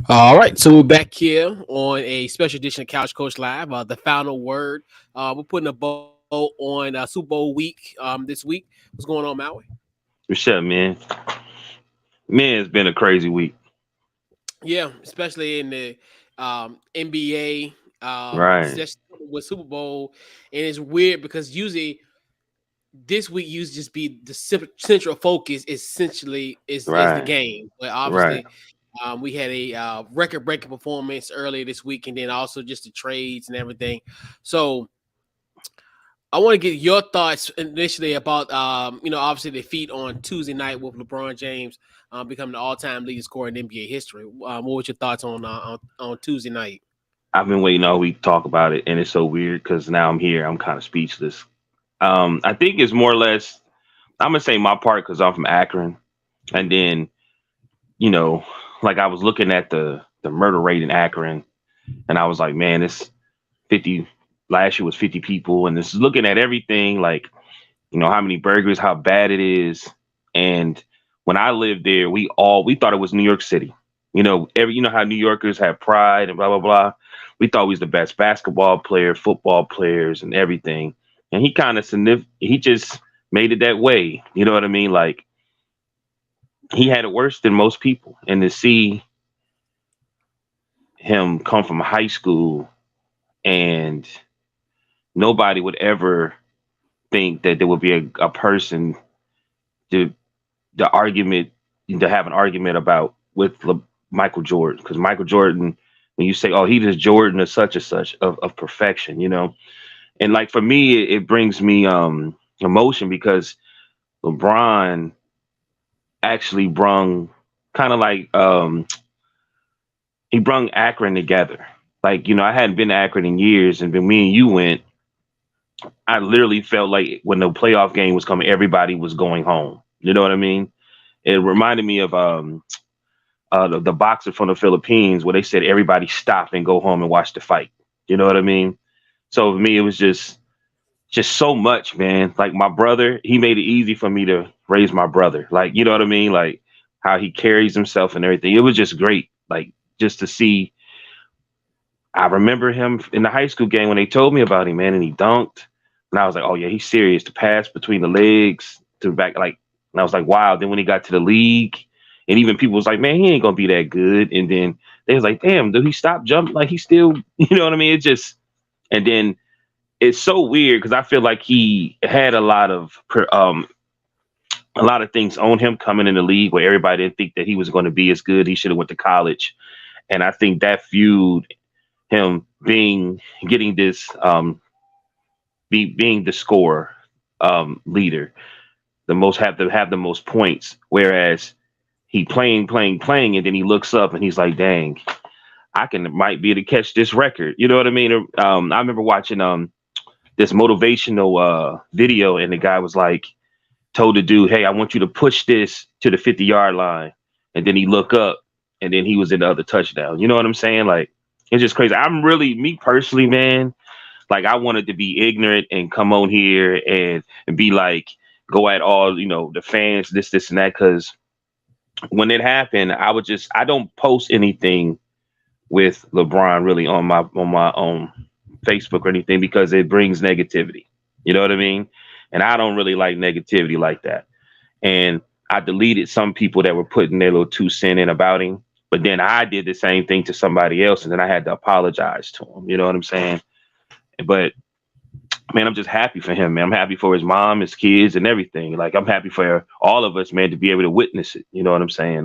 All right, so we're back here on a special edition of Couch Coach Live. The final word. We're putting a bow on Super Bowl week this week. What's going on, Maui? What's up, man? Man, it's been a crazy week. Yeah, especially in the NBA, Right, just with Super Bowl, and it's weird because usually this week used to just be the central focus. Essentially, is the right, game, but right. obviously we had a record-breaking performance earlier this week, and then also just the trades and everything. So I want to get your thoughts initially about, obviously the feat on Tuesday night with LeBron James becoming the all-time leading scorer in NBA history. What was your thoughts on Tuesday night? I've been waiting all week to talk about it, and it's so weird because now I'm here. I'm kind of speechless. I think it's more or less. I'm gonna say my part because I'm from Akron, and then you know, like I was looking at the murder rate in Akron, and I was like, man, it's 50. Last year was 50 people, and this is looking at everything like how many burgers, how bad it is. And when I lived there, we thought it was New York City. How New Yorkers have pride and blah blah blah. We thought he was the best basketball player, football players, and everything. And he just made it that way. You know what I mean? Like he had it worse than most people. And to see him come from high school and nobody would ever think that there would be a person to the argument to have an argument about with Michael Jordan, because Michael Jordan, when you say, "Oh, he is Jordan of such and such of perfection," and like for me, it brings me emotion because LeBron actually brung kind of like he brung Akron together. Like I hadn't been to Akron in years, and when me and you went, I literally felt like when the playoff game was coming, everybody was going home. You know what I mean? It reminded me of the boxer from the Philippines where they said everybody stop and go home and watch the fight. You know what I mean? So for me, it was just so much, man. Like my brother, he made it easy for me to raise my brother. Like you know what I mean? Like how he carries himself and everything. It was just great. Like just to see. I remember him in the high school game when they told me about him, man, and he dunked. And I was like, oh yeah, he's serious. The pass between the legs to the back, like, and I was like, wow. Then when he got to the league, and even people was like, man, he ain't gonna be that good. And then they was like, damn, dude, he stopped jumping? Like he still, you know what I mean? It just, and then it's so weird because I feel like he had a lot of things on him coming in the league where everybody didn't think that he was going to be as good. He should have went to college, and I think that fueled him being getting this being the scorer leader, the most have the most points. Whereas he playing, and then he looks up and he's like, "Dang, I can might be able to catch this record." You know what I mean? I remember watching this motivational video, and the guy was like, told the dude, "Hey, I want you to push this to the 50-yard line," and then he look up, and then he was in the other touchdown. You know what I'm saying? Like it's just crazy. I'm really me personally, man. Like I wanted to be ignorant and come on here and be like go at all the fans this and that because when it happened I don't post anything with LeBron really on my own Facebook or anything because it brings negativity. You know what I mean? And I don't really like negativity like that. And I deleted some people that were putting their little 2 cents in about him. But then I did the same thing to somebody else, and then I had to apologize to him. You know what I'm saying? But man, I'm just happy for him, man. I'm happy for his mom, his kids, and everything. Like I'm happy for all of us, man, to be able to witness it. You know what I'm saying?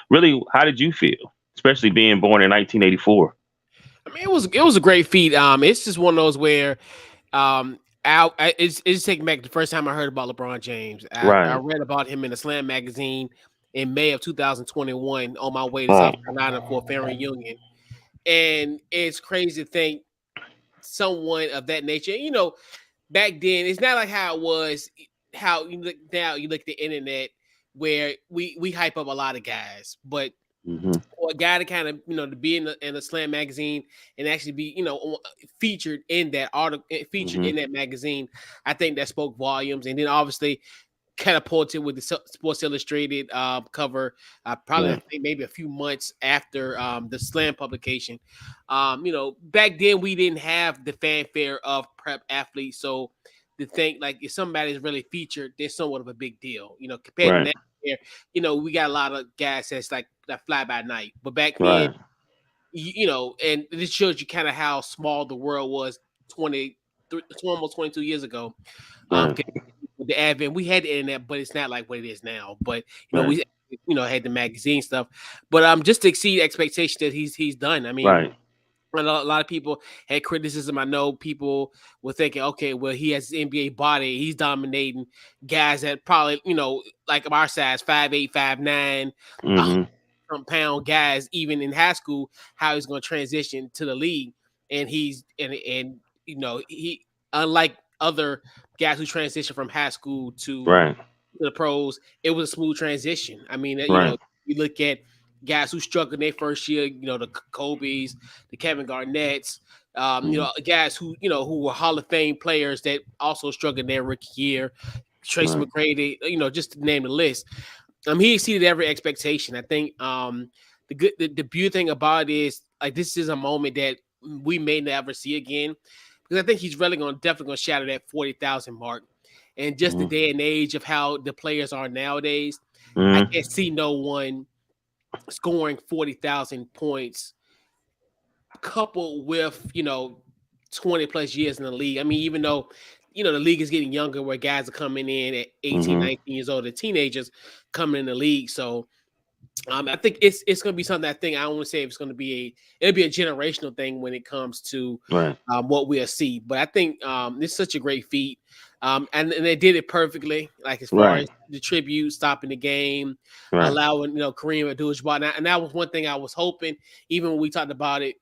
Really, how did you feel, especially being born in 1984? I mean, it was a great feat. It's just one of those where it's taking back the first time I heard about LeBron James. I Right. read about him in the Slam magazine in May of 2021 on my way to South Mm. Carolina for a family reunion. And it's crazy to think someone of that nature, back then, it's not like how it was, how you look now, you look at the internet where we hype up a lot of guys, but Hmm. for a guy to kind of to be in a slam magazine and actually be featured in that article, featured Hmm. in that magazine, I think that spoke volumes. And then obviously catapulted with the Sports Illustrated cover. Probably I Right. think maybe a few months after the Slam publication. Back then we didn't have the fanfare of prep athletes, so to think like if somebody is really featured, they're somewhat of a big deal. Compared to Right. now, where, we got a lot of guys that's like that fly by night. But back then, Right. and this shows you kind of how small the world was almost 22 years ago. Right. With the advent, we had the internet, but it's not like what it is now. But Right. we had the magazine stuff. But just to exceed expectations that he's done. I mean, Right. a lot of people had criticism. I know people were thinking, okay, well, he has NBA body, he's dominating guys that probably, like our size, 5'8", 5'9", Mm-hmm. pound guys, even in high school, how he's going to transition to the league. And he, unlike other guys who transition from high school to Right. the pros, it was a smooth transition. I mean, Right. you look at guys who struggled in their first year, the Kobe's, the Kevin Garnett's, guys who were Hall of Fame players that also struggled in their rookie year, Tracy Right. McGrady, just to name the list. He exceeded every expectation. I think the beauty thing about it is like this is a moment that we may never see again, because I think he's really definitely going to shatter that 40,000 mark. And just the Mm-hmm. day and age of how the players are nowadays, I Mm-hmm. can't see no one scoring 40,000 points coupled with 20 plus years in the league. I mean, even though the league is getting younger, where guys are coming in at 18, Mm-hmm. 19 years old, the teenagers coming in the league. So I think it's going to be something. I think I don't want to say it's going to be it'll be a generational thing when it comes to Right. what we'll see. But I think this is such a great feat. And they did it perfectly, like as far Right. as the tribute, stopping the game, Right. allowing Kareem Abdul-Jabbar. And that was one thing I was hoping, even when we talked about it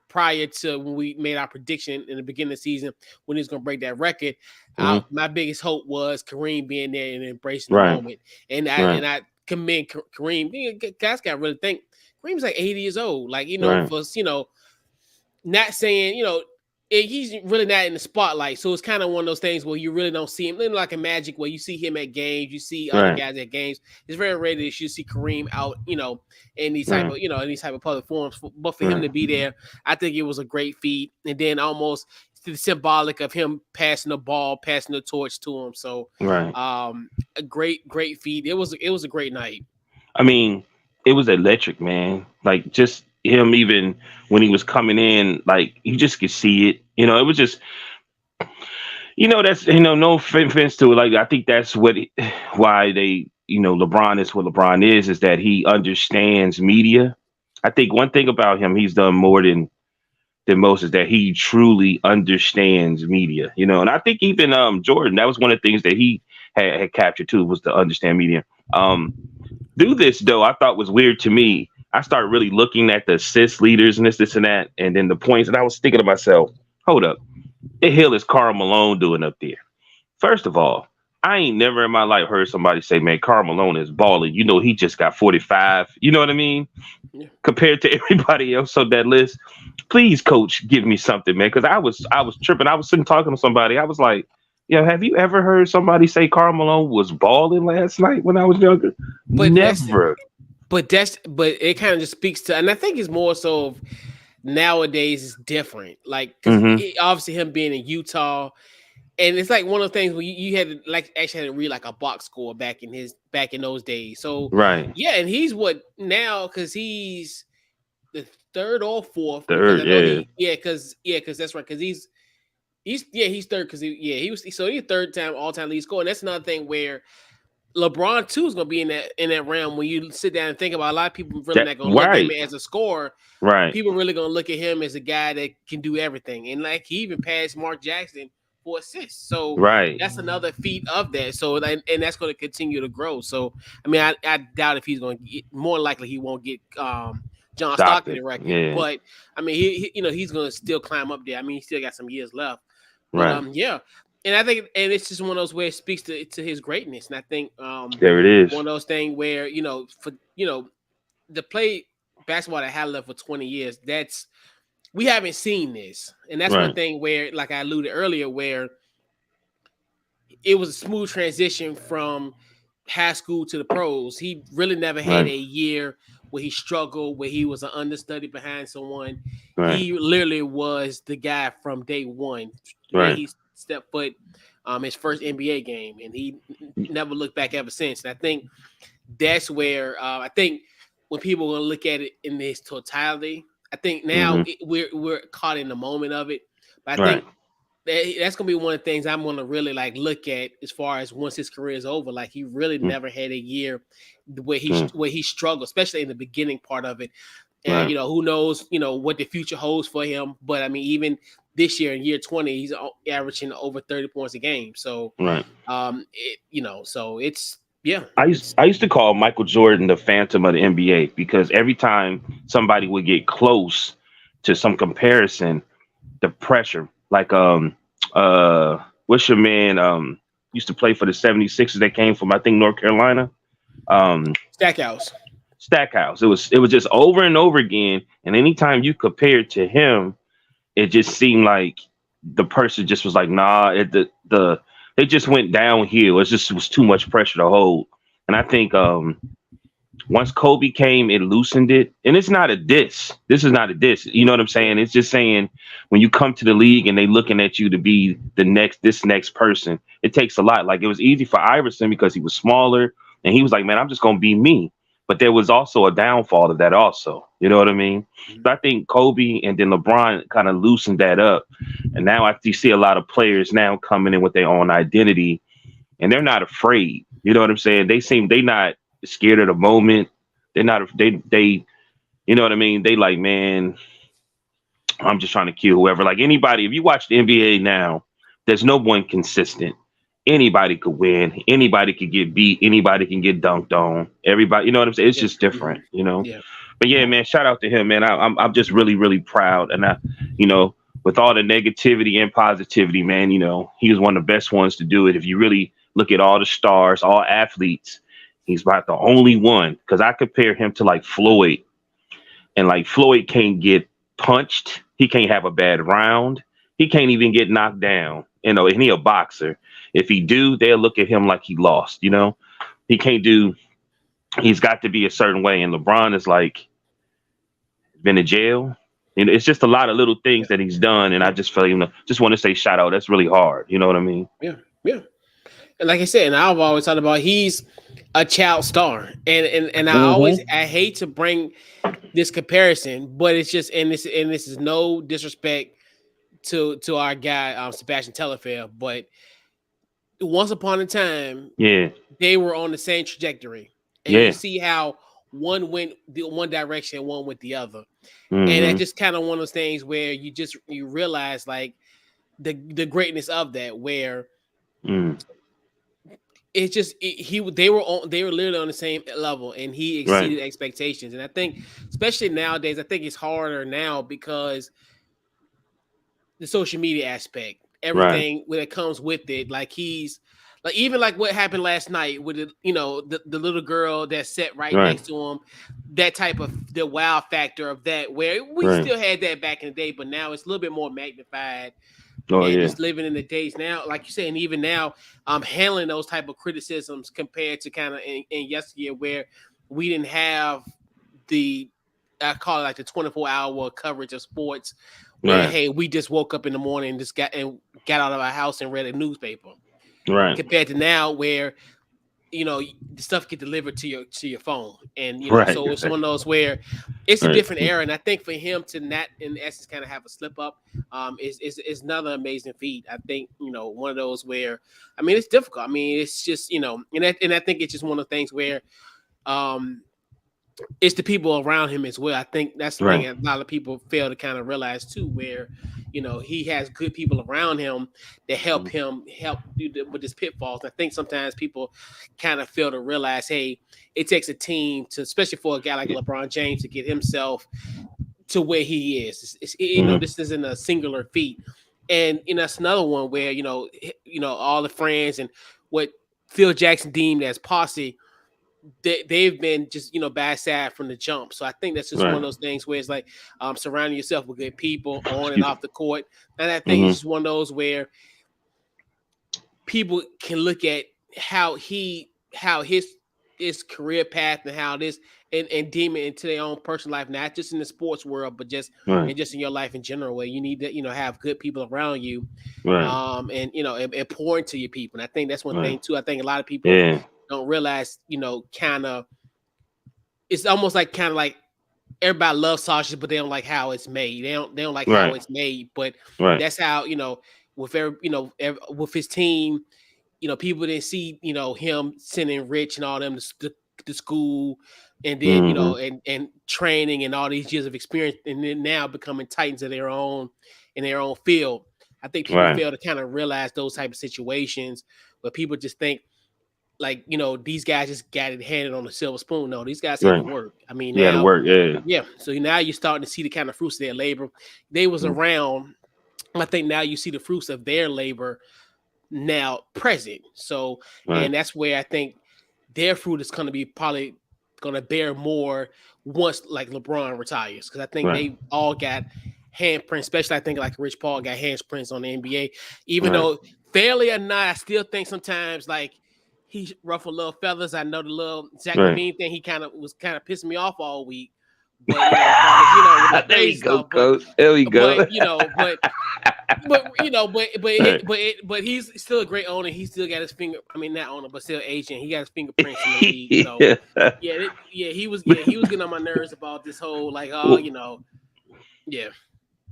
prior to when we made our prediction in the beginning of the season when he was going to break that record. Mm-hmm. My biggest hope was Kareem being there and embracing Right. the moment. And I commend Kareem. Guys got to really think Kareem's like 80 years old. Like Right. for not saying he's really not in the spotlight, so it's kind of one of those things where you really don't see him. Like a Magic, where you see him at games, you see other Right. guys at games. It's very rare that you see Kareem out, in these type Right. of in these type of public forums. But for him Right. to be there, I think it was a great feat. And then almost symbolic of him passing the ball, passing the torch to him. So, Right. a great feat. It was a great night. I mean, it was electric, man. Like just him, even when he was coming in, like you just could see it. It was just, that's no offense to it. Like I think that's why they, LeBron is what LeBron is that he understands media. I think one thing about him, he's done more than most, is that he truly understands media. And I think even Jordan, that was one of the things that he had captured too, was to understand media. Do this though, I thought was weird to me. I started really looking at the assist leaders and this and that, and then the points, and I was thinking to myself, hold up, the hell is Karl Malone doing up there? First of all, I ain't never in my life heard somebody say, man, Karl Malone is balling. He just got 45. You know what I mean? Yeah. Compared to everybody else on that list. Please, coach, give me something, man. Because I was tripping. I was sitting talking to somebody. I was like, have you ever heard somebody say Karl Malone was balling last night when I was younger? But Never. But it kind of just speaks to, and I think it's more so of nowadays is different. Like, 'cause obviously him being in Utah, and it's like one of the things where you had to actually had to read like a box score back in those days. So Right. yeah, and he's what now, because he's the third or fourth. Third, because that's right, because he's third, because he's third time all time lead scorer. And that's another thing where LeBron too is going to be in that realm. When you sit down and think about, a lot of people really not going to look at him as a scorer. Right. People really going to look at him as a guy that can do everything. And like he even passed Mark Jackson for assists. So that's another feat of that. So and that's going to continue to grow. So I mean, I doubt if he's going to get, more likely he won't get John Stockton the record. Yeah. But I mean, he's going to still climb up there. I mean, he still got some years left. But, right. And I think, and it's just one of those where it speaks to his greatness. And I think there it is. One of those things where, to play basketball at high level for 20 years, we haven't seen this. And that's one thing where, like I alluded earlier, where it was a smooth transition from high school to the pros. He really never had a year where he struggled, where he was an understudy behind someone. Right. He literally was the guy from day one. When he stepped foot his first NBA game, and he never looked back ever since. And I think that's where I think when people will look at it in this totality, I think now we're caught in the moment of it. But I think that's gonna be one of the things I'm gonna really like look at as far as once his career is over. Like he really never had a year where he struggled, especially in the beginning part of it. And who knows, what the future holds for him. But I mean, even this year in year 20, he's averaging over 30 points a game. So so it's I used to call Michael Jordan the Phantom of the NBA because every time somebody would get close to some comparison, the pressure, like what's your man used to play for the 76ers that came from I think North Carolina, Stackhouse. It was just over and over again, and anytime you compared to him, it just seemed like the person just was like, nah, they just went downhill. It was too much pressure to hold. And I think once Kobe came, it loosened it. And it's not a diss. This is not a diss. You know what I'm saying? It's just saying when you come to the league and they looking at you to be this next person, it takes a lot. Like it was easy for Iverson because he was smaller and he was like, man, I'm just going to be me. But there was also a downfall of that also. You know what I mean? But I think Kobe and then LeBron kind of loosened that up. And now you see a lot of players now coming in with their own identity and they're not afraid. You know what I'm saying? They not scared of the moment. They're not, they, you know what I mean? They like, man, I'm just trying to kill whoever. Like anybody, if you watch the NBA now, there's no one consistent. Anybody could win. Anybody could get beat. Anybody can get dunked on. Everybody, you know what I'm saying? It's just different, you know? Yeah. But yeah, man, shout out to him, man. I'm just really, really proud. And with all the negativity and positivity, man, he was one of the best ones to do it. If you really look at all the stars, all athletes, he's about the only one. Because I compare him to like Floyd. And like Floyd can't get punched. He can't have a bad round. He can't even get knocked down. And he a boxer. If he do, they'll look at him like he lost, He can't do, he's got to be a certain way. And LeBron is like, been in jail. It's just a lot of little things that he's done. And I just feel, just want to say shout out. That's really hard. You know what I mean? Yeah. Yeah. And like I said, and I've always talked about he's a child star. And I hate to bring this comparison, but it's just, and this is no disrespect to our guy, Sebastian Telfair, but once upon a time, they were on the same trajectory. And you see how one went the one direction and one went the other. And it's just kind of one of those things where you realize like the greatness of that, where it's just they were literally on the same level, and he exceeded expectations. And I think, especially nowadays, I think it's harder now because the social media aspect, everything when it comes with it, like he's like, even like what happened last night with the little girl that sat right next to him, that type of the wow factor of that, where we still had that back in the day, but now it's a little bit more magnified. Just living in the days now, like you said, and even now, handling those type of criticisms compared to kind of in yesteryear, where we didn't have I call it like the 24-hour coverage of sports, where hey, we just woke up in the morning and just got out of our house and read a newspaper. Right. Compared to now, where the stuff get delivered to your phone, and so it's one of those where it's a different era. And I think for him to not, in essence, kind of have a slip up, is another amazing feat. I think one of those where, I mean, it's difficult. I mean, it's just and I think it's just one of the things where, it's the people around him as well. I think that's the thing a lot of people fail to kind of realize too, where he has good people around him that help him with his pitfalls. I think sometimes people kind of fail to realize, hey, it takes a team to, especially for a guy like LeBron James, to get himself to where he is. This isn't a singular feat, and that's another one where all the friends and what Phil Jackson deemed as posse, they've been just bad side from the jump. So I think that's just one of those things where it's like surrounding yourself with good people on and off the court. And I think it's just one of those where people can look at how his career path and how this and deem it into their own personal life, not just in the sports world, but just Right. and just in your life in general, where you need to have good people around you, Right. and and pour into your people. And I think that's one Right. thing too. I think a lot of people Yeah. don't realize, kind of, it's almost like kind of like everybody loves sausage, but they don't like how it's made. They don't like how Right. it's made, but Right. that's how with with his team. People didn't see, him sending Rich and all them to school, and then and training and all these years of experience, and then now becoming titans of their own in their own field. I think people Right. fail to kind of realize those type of situations where people just think like, these guys just got it handed on a silver spoon. No, these guys had to Right. work. I mean, You had to now, work. Yeah. yeah. So now you're starting to see the kind of fruits of their labor. They was around. I think now you see the fruits of their labor now present. So, Right. and that's where I think their fruit is going to be probably going to bear more once like LeBron retires, because I think Right. they all got handprints, especially I think like Rich Paul got handprints on the NBA. Even Right. though fairly or not, I still think sometimes like he ruffled little feathers. I know the little Zach Right. LaVine thing, he kind of pissing me off all week. But with the There we crazy go, stuff, coach. There we go. but he's still a great owner. He still got his finger. I mean, not owner, but still agent. He got his fingerprints in the league. So he was getting on my nerves about this whole like, yeah.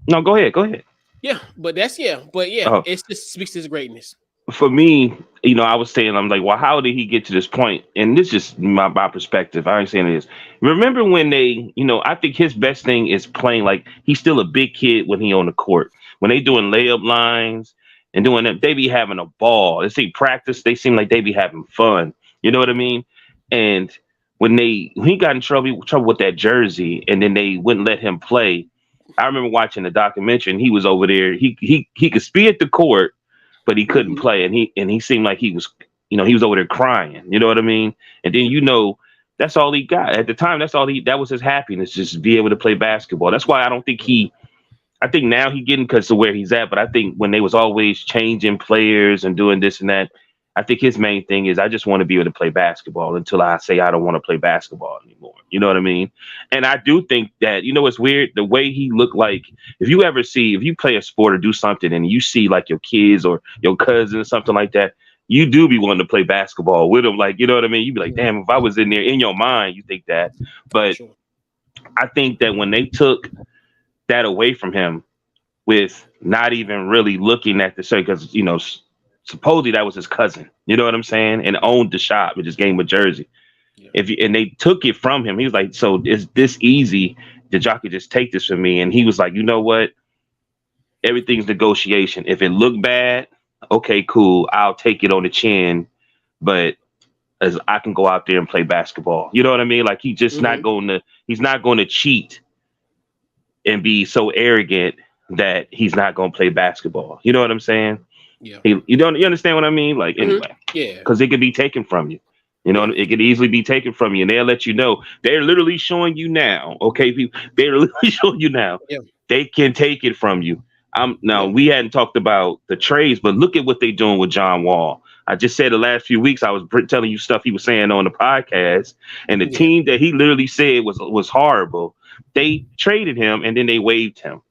No, go ahead. Yeah, but it just speaks to his greatness. For me, I was saying, I'm like, well, how did he get to this point? And this is just my perspective. I ain't saying this. Remember when they, I think his best thing is playing like he's still a big kid when he on the court. When they doing layup lines and doing that, they be having a ball. They see practice, they seem like they be having fun. You know what I mean? And when he got in trouble with that jersey, and then they wouldn't let him play. I remember watching the documentary, and he was over there. He could be at the court, but he couldn't play, and he seemed like he was, he was over there crying. You know what I mean? And then that's all he got at the time. That was his happiness, just to be able to play basketball. That's why I don't think I think now he getting because of where he's at, but I think when they was always changing players and doing this and that, I think his main thing is I just want to be able to play basketball until I say I don't want to play basketball anymore. You know what I mean? And I do think that, it's weird, the way he looked like, if you play a sport or do something and you see like your kids or your cousins or something like that, you do be wanting to play basketball with them. Like, you know what I mean? You'd be like, damn, if I was in there, in your mind, you think that. But Sure. I think that when they took that away from him with not even really looking at the circus, because, supposedly that was his cousin, you know what I'm saying? And owned the shop with his game with Jersey. Yeah. And they took it from him. He was like, so is this easy that y'all could just take this from me? And he was like, you know what? Everything's negotiation. If it looked bad, okay, cool. I'll take it on the chin. But as I can go out there and play basketball. You know what I mean? Like he's not going to cheat and be so arrogant that he's not going to play basketball. You know what I'm saying? Yeah. You understand what I mean? Like, anyway, yeah, because it could be taken from you. It could easily be taken from you, and they'll let you know. They're literally showing you now. Okay, people, they're literally showing you now. Yeah. They can take it from you. We hadn't talked about the trades, but look at what they're doing with John Wall. I just said the last few weeks I was telling you stuff he was saying on the podcast, and the team that he literally said was horrible. They traded him, and then they waived him.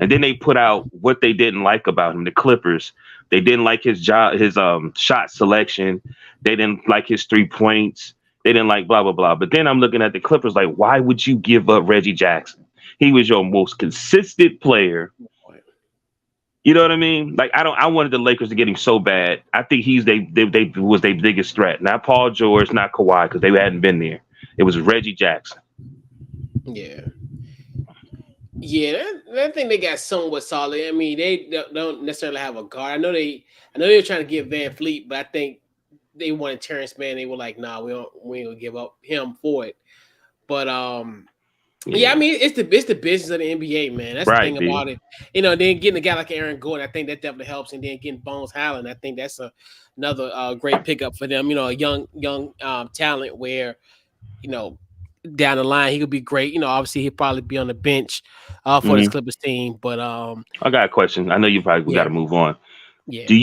And then they put out what they didn't like about him. The Clippers, they didn't like his shot selection. They didn't like his 3 points. They didn't like blah, blah, blah. But then I'm looking at the Clippers like, why would you give up Reggie Jackson? He was your most consistent player. You know what I mean? Like, I wanted the Lakers to get him so bad. I think they was their biggest threat. Not Paul George, not Kawhi, because they hadn't been there. It was Reggie Jackson. Yeah. Yeah, I think they got somewhat solid. I mean, they don't necessarily have a guard. I know they were trying to get Van Fleet, but I think they wanted Terrence Mann. They were like, nah, we ain't gonna give up him for it. But I mean, it's the business of the NBA, man. That's right, the thing about it. Then getting a guy like Aaron Gordon, I think that definitely helps. And then getting Bones Highland, I think that's another great pickup for them. A young talent where, down the line he could be great. Obviously he'll probably be on the bench for this Clippers team. But I got a question. I know you probably got to move on. Yeah. Do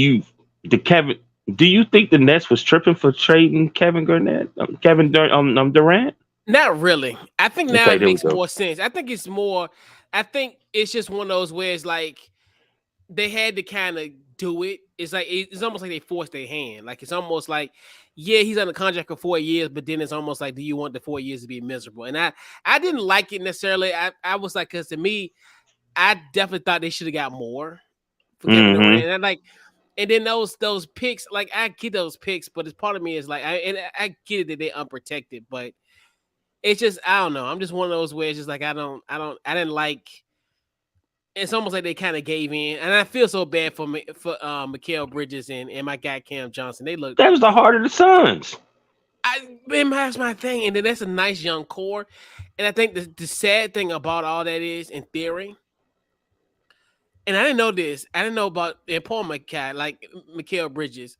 Do you think the Nets was tripping for trading Kevin Garnett, Durant? Not really. I think now Okay, it there we makes go. more sense. I think it's more. I think it's just one of those where it's like they had to kind of do it. It's like it's almost like they forced their hand. Like it's almost like, yeah, he's on a contract for 4 years, but then it's almost like, do you want the 4 years to be miserable? And I didn't like it necessarily. I was like, because to me, I definitely thought they should have got more for Kevin Mm-hmm. Durant. And I like, and then those picks, like I get those picks, but it's part of me is like, I get it that they're unprotected, but it's just I don't know. I'm just one of those where it's just like I didn't like. It's almost like they kind of gave in, and I feel so bad for Mikal Bridges and my guy Cam Johnson. They look. That was the heart of the Suns. That's my thing, and then that's a nice young core, and I think the sad thing about all that is, in theory, and I didn't know this. I didn't know about Paul McCall, like Mikal Bridges.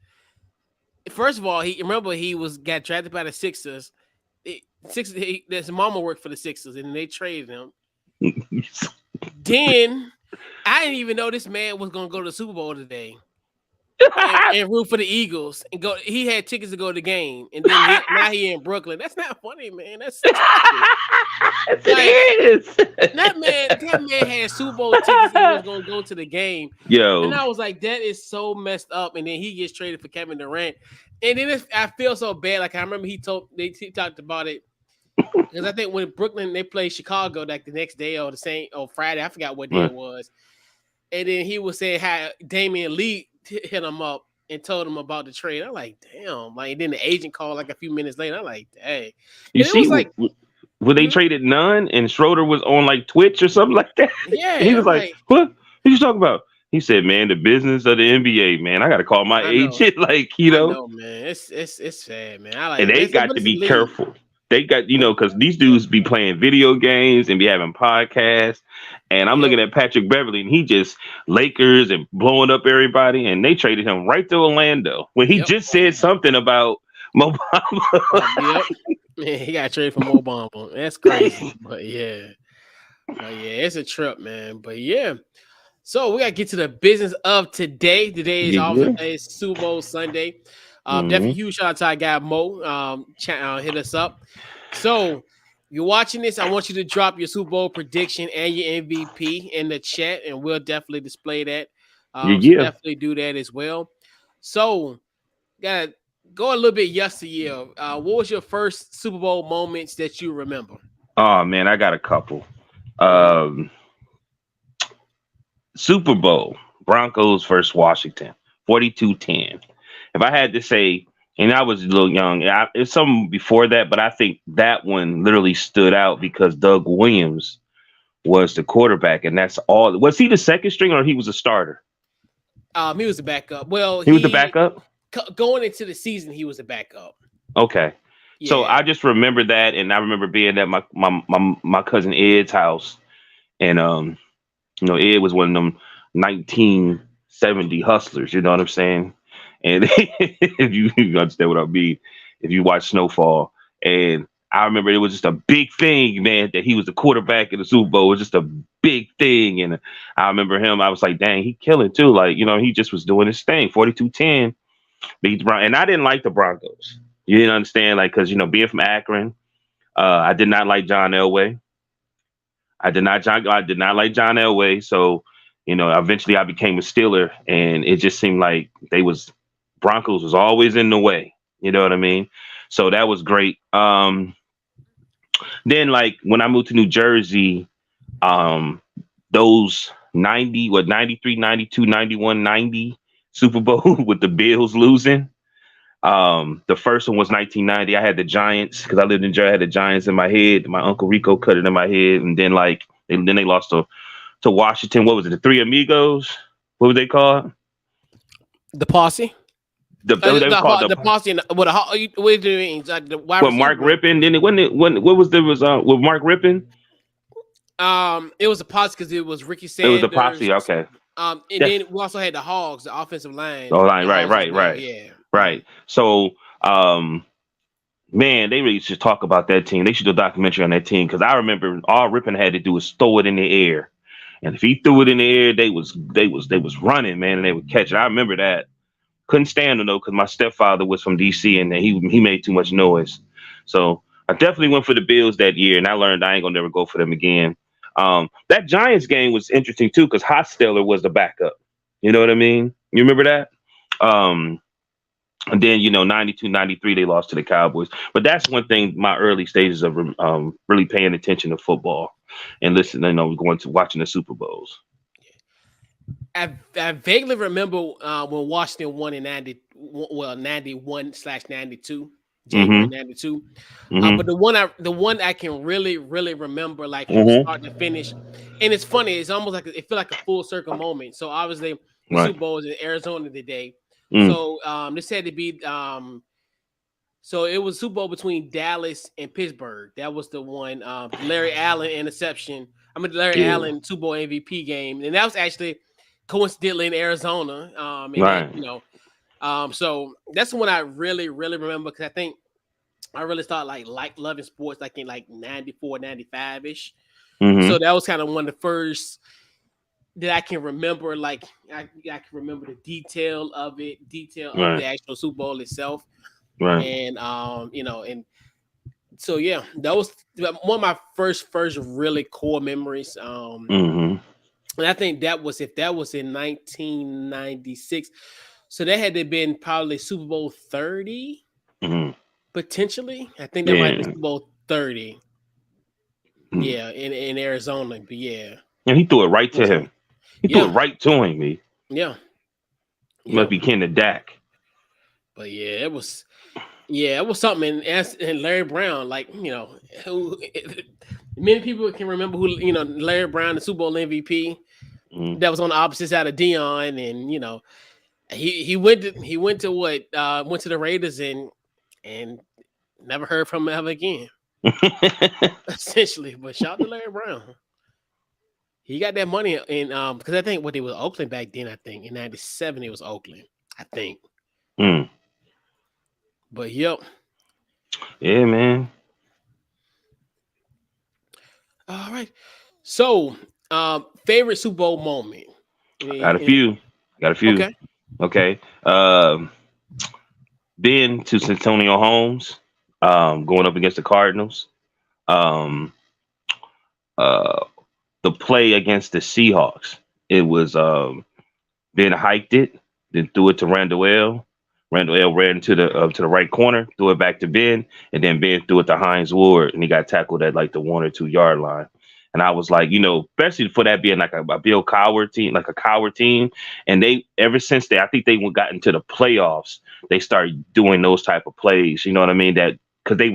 First of all, he got drafted by the Sixers. His mama worked for the Sixers, and they traded him. Then I didn't even know this man was gonna go to the Super Bowl today and root for the Eagles and go. He had tickets to go to the game, and then now he in Brooklyn. That's not funny, man. That's stupid. It is. That man had Super Bowl tickets and was gonna go to the game. Yo, and I was like, that is so messed up. And then he gets traded for Kevin Durant, and then I feel so bad. Like I remember he talked about it. Because I think when Brooklyn they played Chicago like the next day or Friday, I forgot what day it was, and then he was saying how Damian Lee hit him up and told him about the trade. I'm like, damn! Like, and then the agent called like a few minutes later. I'm like, dang! You see, it was like when they traded Nunn and Schroeder was on like Twitch or something like that. Yeah, he was like, "What? What you talking about?" He said, "Man, the business of the NBA, man. I got to call my agent." Like, I know, man. It's sad, man. And they got to be careful. They got, because these dudes be playing video games and be having podcasts. And I'm looking at Patrick Beverly, and he just Lakers and blowing up everybody. And they traded him right to Orlando when he just said something about Mo Bamba. Yeah, he got traded for Mo Bamba. That's crazy. But yeah, it's a trip, man. But yeah. So we got to get to the business of today. Today is Super Bowl Sunday. Definitely huge shout out to our guy Mo. Hit us up. So you're watching this. I want you to drop your Super Bowl prediction and your MVP in the chat, and we'll definitely display that. So definitely do that as well. So gotta go a little bit yesteryear. What was your first Super Bowl moments that you remember? Oh man, I got a couple. Super Bowl Broncos versus Washington, 42-10. If I had to say, and I was a little young, it's something before that, but I think that one literally stood out because Doug Williams was the quarterback, and that's all. Was he the second string or he was a starter? He was the backup. Well, he was the backup? Going into the season, he was the backup. Okay. Yeah. So I just remember that, and I remember being at my cousin Ed's house, and Ed was one of them 1970 hustlers, you know what I'm saying? And if you understand what I mean, if you watch Snowfall, and I remember it was just a big thing, man, that he was the quarterback in the Super Bowl. It was just a big thing. And I remember him, I was like, dang, he killing too. Like, he just was doing his thing. 42-10 beat the Broncos. And I didn't like the Broncos. You didn't understand, like, because, being from Akron, I did not like John Elway. I did not like John Elway. So, eventually I became a Steeler, and it just seemed like Broncos was always in the way. You know what I mean? So that was great. Then, like, when I moved to New Jersey, those 93, 92, 91, 90 Super Bowl with the Bills losing. The first one was 1990. I had the Giants because I lived in Jersey. I had the Giants in my head. My Uncle Rico cut it in my head. And then, like, they lost to Washington. What was it? The Three Amigos? What were they called? The Posse. The Posse. What do you mean? With Mark Rippon? Then it wasn't. What was there was with Mark Rippon? It was a Posse because it was Ricky Sanders. It was a Posse. Okay. And then we also had the Hogs, the offensive line. Oh, line. Right. Yeah. Right. So, man, they really should talk about that team. They should do a documentary on that team because I remember all Rippon had to do was throw it in the air, and if he threw it in the air, they was running, man, and they would catch it. I remember that. Couldn't stand him though, because my stepfather was from DC and he made too much noise. So I definitely went for the Bills that year, and I learned I ain't gonna never go for them again. That Giants game was interesting too, because Hostetler was the backup. You know what I mean? You remember that? And then, 92, 93, they lost to the Cowboys. But that's one thing, my early stages of really paying attention to football and listening, going to watching the Super Bowls. I vaguely remember when Washington won in 91/92, January 92. But the one I can really remember, like from start to finish, and it's funny. It's almost like it feel like a full circle moment. So obviously, the Super Bowl was in Arizona today. So this had to be so it was Super Bowl between Dallas and Pittsburgh. That was the one. Larry Allen interception. Larry Allen Super Bowl MVP game, and that was actually coincidentally in Arizona. So that's the one I really remember, because I think I really started like loving sports like in 94, 95 ish. So that was kind of one of the first that I can remember. Like I can remember the detail of the actual Super Bowl itself. Right. And and so yeah, that was one of my first really core memories. And I think if that was in 1996, so that had to have been probably Super Bowl 30, potentially. I think that might be Super Bowl 30. Yeah, in Arizona. But yeah. And he threw it right to him. He threw it right to him, me. Yeah. He must be kin to Dak. But yeah, it was something. And Larry Brown, who many people can remember who, Larry Brown, the Super Bowl MVP, that was on the opposite side of Dion, and he went to the Raiders and never heard from him ever again. Essentially, but shout out to Larry Brown. He got that money in because I think it was Oakland back then. I think in '97 it was Oakland. I think. But yep. Yeah, man. All right. So, favorite Super Bowl moment? Got a few. Okay. Been to Santonio Holmes, going up against the Cardinals. The play against the Seahawks. It was Ben hiked it, then threw it to Randall L. Randall L ran to the right corner, threw it back to Ben, and then Ben threw it to Hines Ward, and he got tackled at like the 1 or 2 yard line. And I was like, especially for that being like a Bill Cowher team, like a Cowher team, and they ever since I think they got into the playoffs, they started doing those type of plays. You know what I mean? That because if you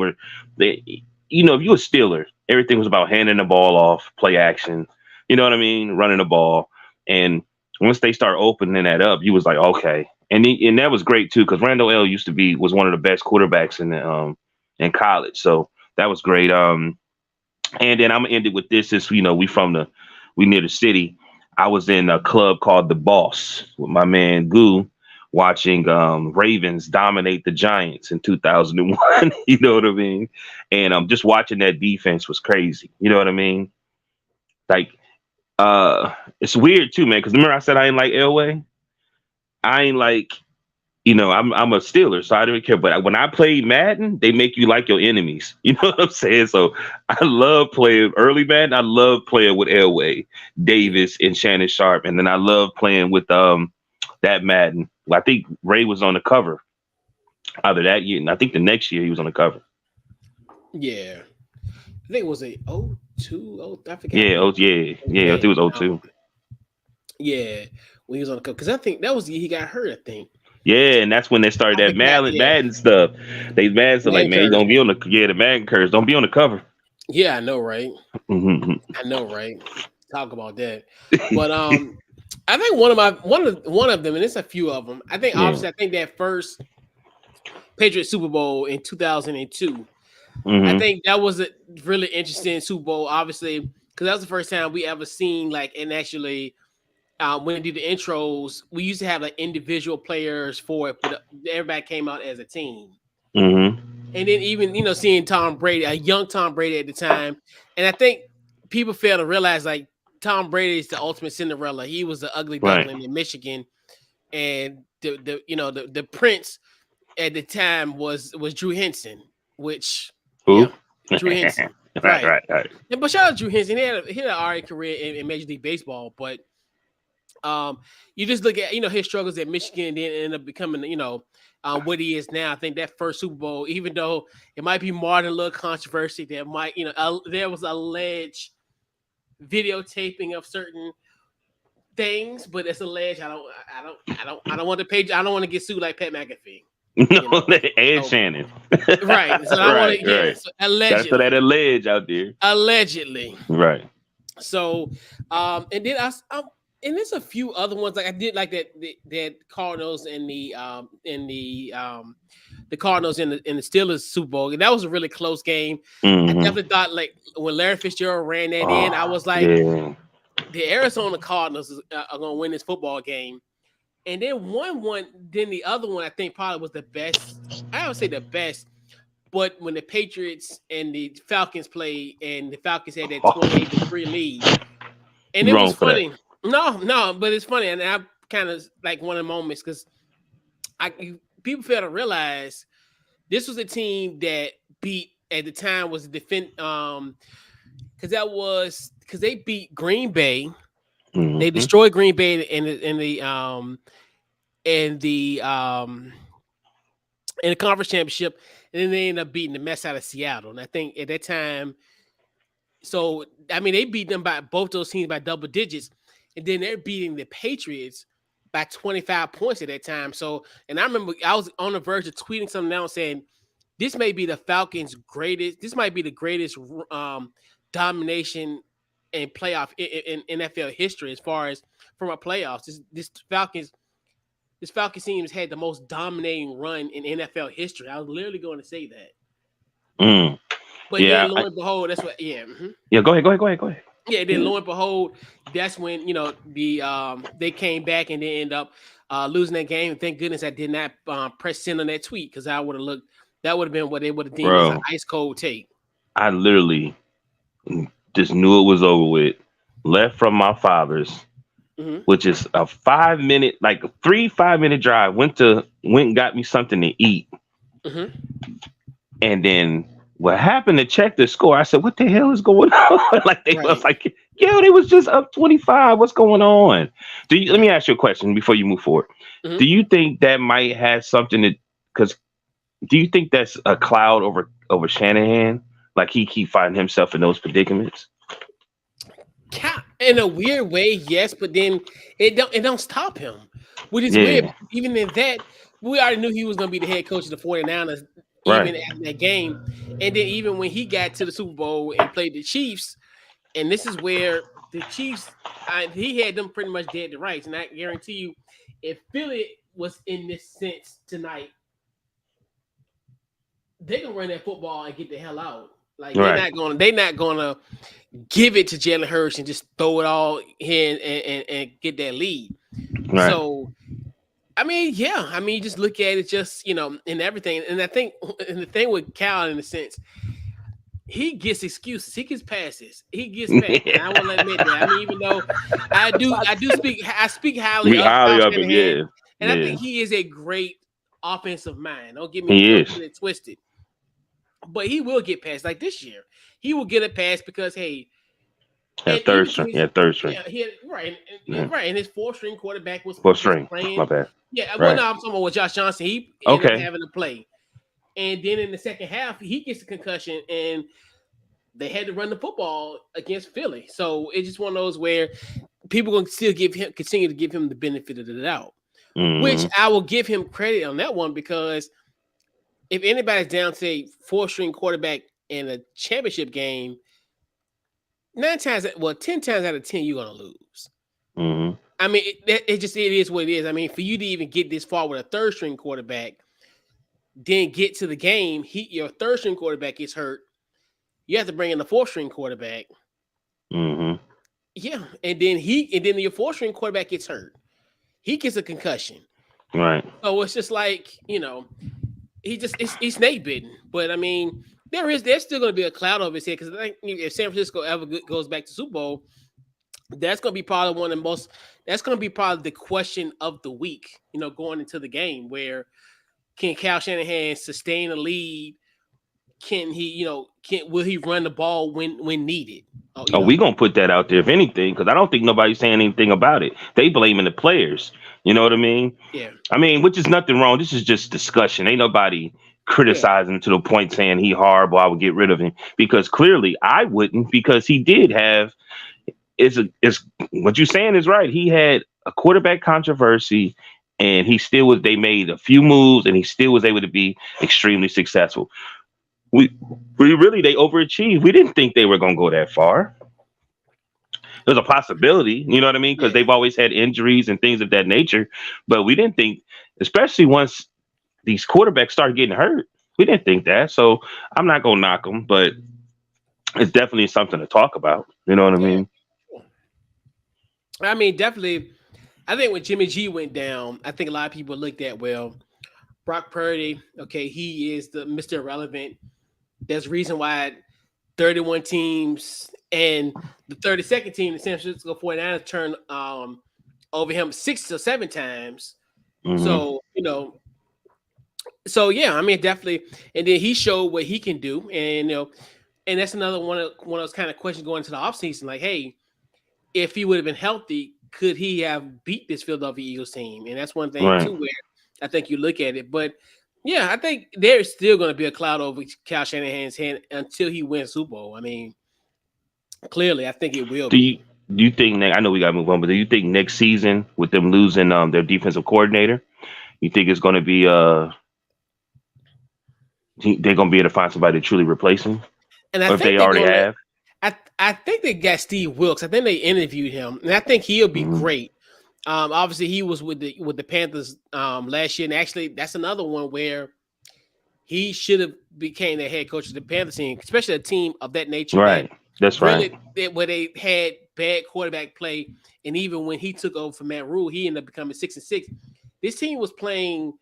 were a Steeler, everything was about handing the ball off, play action. You know what I mean? Running the ball, and once they start opening that up, you was like, okay. And that was great too, because Randall L was one of the best quarterbacks in college, so that was great. And then I'm gonna end it with this: since we near the city. I was in a club called The Boss with my man Goo, watching Ravens dominate the Giants in 2001. You know what I mean? And just watching that defense was crazy. You know what I mean? Like, it's weird too, man. Because remember I said I ain't like Elway. I ain't like, I'm a Steeler, so I didn't care. But when I played Madden, they make you like your enemies. You know what I'm saying? So I love playing early Madden. I love playing with Elway, Davis, and Shannon Sharp. And then I love playing with that Madden. I think Ray was on the cover either that year, and I think the next year he was on the cover. Yeah. I think it was a 02. I forgot. Yeah, I think it was 02. Yeah, when he was on the cover. Because I think that was the year he got hurt, I think. Yeah, and that's when they started that Madden stuff. They Madden stuff like, man, you don't be on the Madden curse. Don't be on the cover. Yeah, I know, right? I know, right? Talk about that. But I think one of them, and it's a few of them. I think obviously, I think that first Patriots Super Bowl in 2002. I think that was a really interesting Super Bowl, obviously, because that was the first time we ever seen and actually. When they did the intros, we used to have individual players for it, but everybody came out as a team. And then even seeing Tom Brady, a young Tom Brady at the time, and I think people fail to realize Tom Brady is the ultimate Cinderella. He was the ugly duckling in Michigan, and the prince at the time was Drew Henson, which Who? yeah, Drew Henson, Right, right. right, right. And but shout out to Drew Henson. He had an alright career in Major League Baseball, but you just look at his struggles at Michigan, and then end up becoming what he is now. I think that first Super Bowl, even though it might be more than a little controversy, there might there was alleged videotaping of certain things, but it's alleged. I don't want to pay. I don't want to get sued like Pat McAfee. No, and Shannon. Right. So I want to right. so allegedly. That's that allege out there. Allegedly. Right. So and then and there's a few other ones like I did like that Cardinals and the Cardinals in the Steelers Super Bowl. And that was a really close game. I definitely thought like when Larry Fitzgerald ran that in, I was like, the Arizona Cardinals are going to win this football game. And then then the other one I think probably was the best. I would say the best, but when the Patriots and the Falcons played, and the Falcons had that 28-3 lead, and it was funny. No, but it's funny, and I kind of like one of the moments because people fail to realize this was a team that beat at the time was because they beat Green Bay. Mm-hmm. They destroyed Green Bay in the conference championship, and then they ended up beating the mess out of Seattle. And I think at that time, so I mean, they beat them by both those teams by double digits, and then they're beating the Patriots by 25 points at that time. So, and I remember I was on the verge of tweeting something out saying, "This may be the Falcons' greatest. This might be the greatest domination in playoff in NFL history as far as from a playoffs. This Falcons team has had the most dominating run in NFL history." I was literally going to say that. But then lo and behold, that's what. Yeah. Mm-hmm. Yeah. Go ahead. Yeah. Then lo and behold, that's when they came back and they end up losing that game. And thank goodness I did not press send on that tweet because I would have looked. That would have been what they would have deemed as an ice cold take. I literally just knew it was over with. Left from my father's, which is a 5-minute, like a 5-minute drive. Went and got me something to eat, and then what happened to check the score? I said, "What the hell is going on?" Like they was like, "Yo, they was just up 25. What's going on?" Let me ask you a question before you move forward. Do you think that might have something to? Because do you think that's a cloud over Shanahan? Like he keep finding himself in those predicaments? In a weird way, yes, but then it don't stop him, which is weird. Even in that, we already knew he was going to be the head coach of the 49ers, even after that game. And then even when he got to the Super Bowl and played the Chiefs, and this is where the Chiefs, he had them pretty much dead to rights. And I guarantee you, if Philly was in this sense tonight, they're gonna run that football and get the hell out. Like they're not gonna give it to Jalen Hurts and just throw it all in and get that lead. Right. So I mean, you just look at it just, and everything. And I think and the thing with Cal in a sense, he gets excuses, he gets passes, he gets passes. I won't let admit that. I mean, even though I speak highly of him, and I think he is a great offensive mind. Don't get me twisted. But he will get past. Like this year, he will get a pass because third string. Right. And his 4th-string quarterback was playing. My bad. Yeah, right. Well, no, I'm talking about with Josh Johnson. He ended up having to play, and then in the second half, he gets a concussion, and they had to run the football against Philly. So it's just one of those where people going to still continue to give him the benefit of the doubt, which I will give him credit on that one because. If anybody's down to a 4th-string quarterback in a championship game, 10 times out of 10, you're gonna lose. I mean, it is what it is. I mean, for you to even get this far with a 3rd-string quarterback, then get to the game, your 3rd-string quarterback gets hurt. You have to bring in the 4th-string quarterback. Yeah, and then your 4th-string quarterback gets hurt. He gets a concussion. Right. So it's just like he's snake bitten, but I mean, there's still going to be a cloud over his head because I think if San Francisco ever goes back to Super Bowl, That's going to be probably one of the most. That's going to be probably the question of the week. Going into the game, where can Kyle Shanahan sustain a lead? Can he? Will he run the ball when needed? Oh, we gonna put that out there if anything, because I don't think nobody's saying anything about it. They blaming the players. You know what I mean? Yeah. I mean, which is nothing wrong. This is just discussion. Ain't nobody Yeah. criticizing to the point saying he horrible. I would get rid of him, because clearly I wouldn't, because he did have. It's what you're saying is right. He had a quarterback controversy, and he still was. They made a few moves, and he still was able to be extremely successful. We really, they overachieved. We didn't think they were gonna go that far. There's a possibility, you know what I mean? Because Yeah. they've always had injuries and things of that nature. But we didn't think, especially once these quarterbacks started getting hurt, we didn't think that. So I'm not gonna knock them, but it's definitely something to talk about. You know what I Yeah. mean? I mean, definitely. I think when Jimmy G went down, I think a lot of people looked at, well, Brock Purdy. Okay, he is the Mr. Irrelevant. There's a reason why 31 teams and the 32nd team, the San Francisco 49ers, turned over him 6 or 7 times. Mhm. So yeah, I mean, definitely. And then he showed what he can do, and and that's another one of those kind of questions going into the offseason. Like, hey, if he would have been healthy, could he have beat this Philadelphia Eagles team? And that's one thing Right. too, where I think you look at it. But yeah, I think there's still going to be a cloud over Kyle Shanahan's head until he wins Super Bowl. I mean, clearly, I think it will Do be. you think I know we gotta move on, but do you think next season, with them losing their defensive coordinator, you think it's gonna be they're gonna be able to find somebody to truly replace him? And I Or if think they they're already going to. have? I think they got Steve Wilkes. I think they interviewed him, and I think he'll be Mhm. great. Obviously, he was with the Panthers last year, and actually, that's another one where he should have became the head coach of the Panthers team, especially a team of that nature Right. That's right. where they had bad quarterback play, and even when he took over for Matt Rule, he ended up becoming 6-6. This team was playing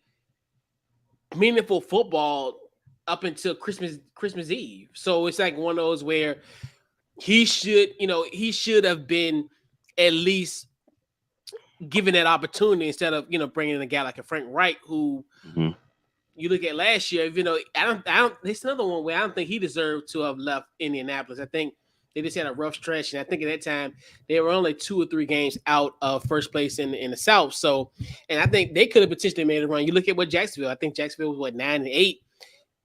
meaningful football up until Christmas Eve. So it's like one of those where he should have been at least given that opportunity instead of bringing in a guy like a Frank Reich, who Mhm. you look at last year. I don't. It's another one where I don't think he deserved to have left Indianapolis. I think they just had a rough stretch, and I think at that time they were only 2 or 3 games out of first place in the South. So, and I think they could have potentially made a run. You look at what Jacksonville. I think Jacksonville was 9-8,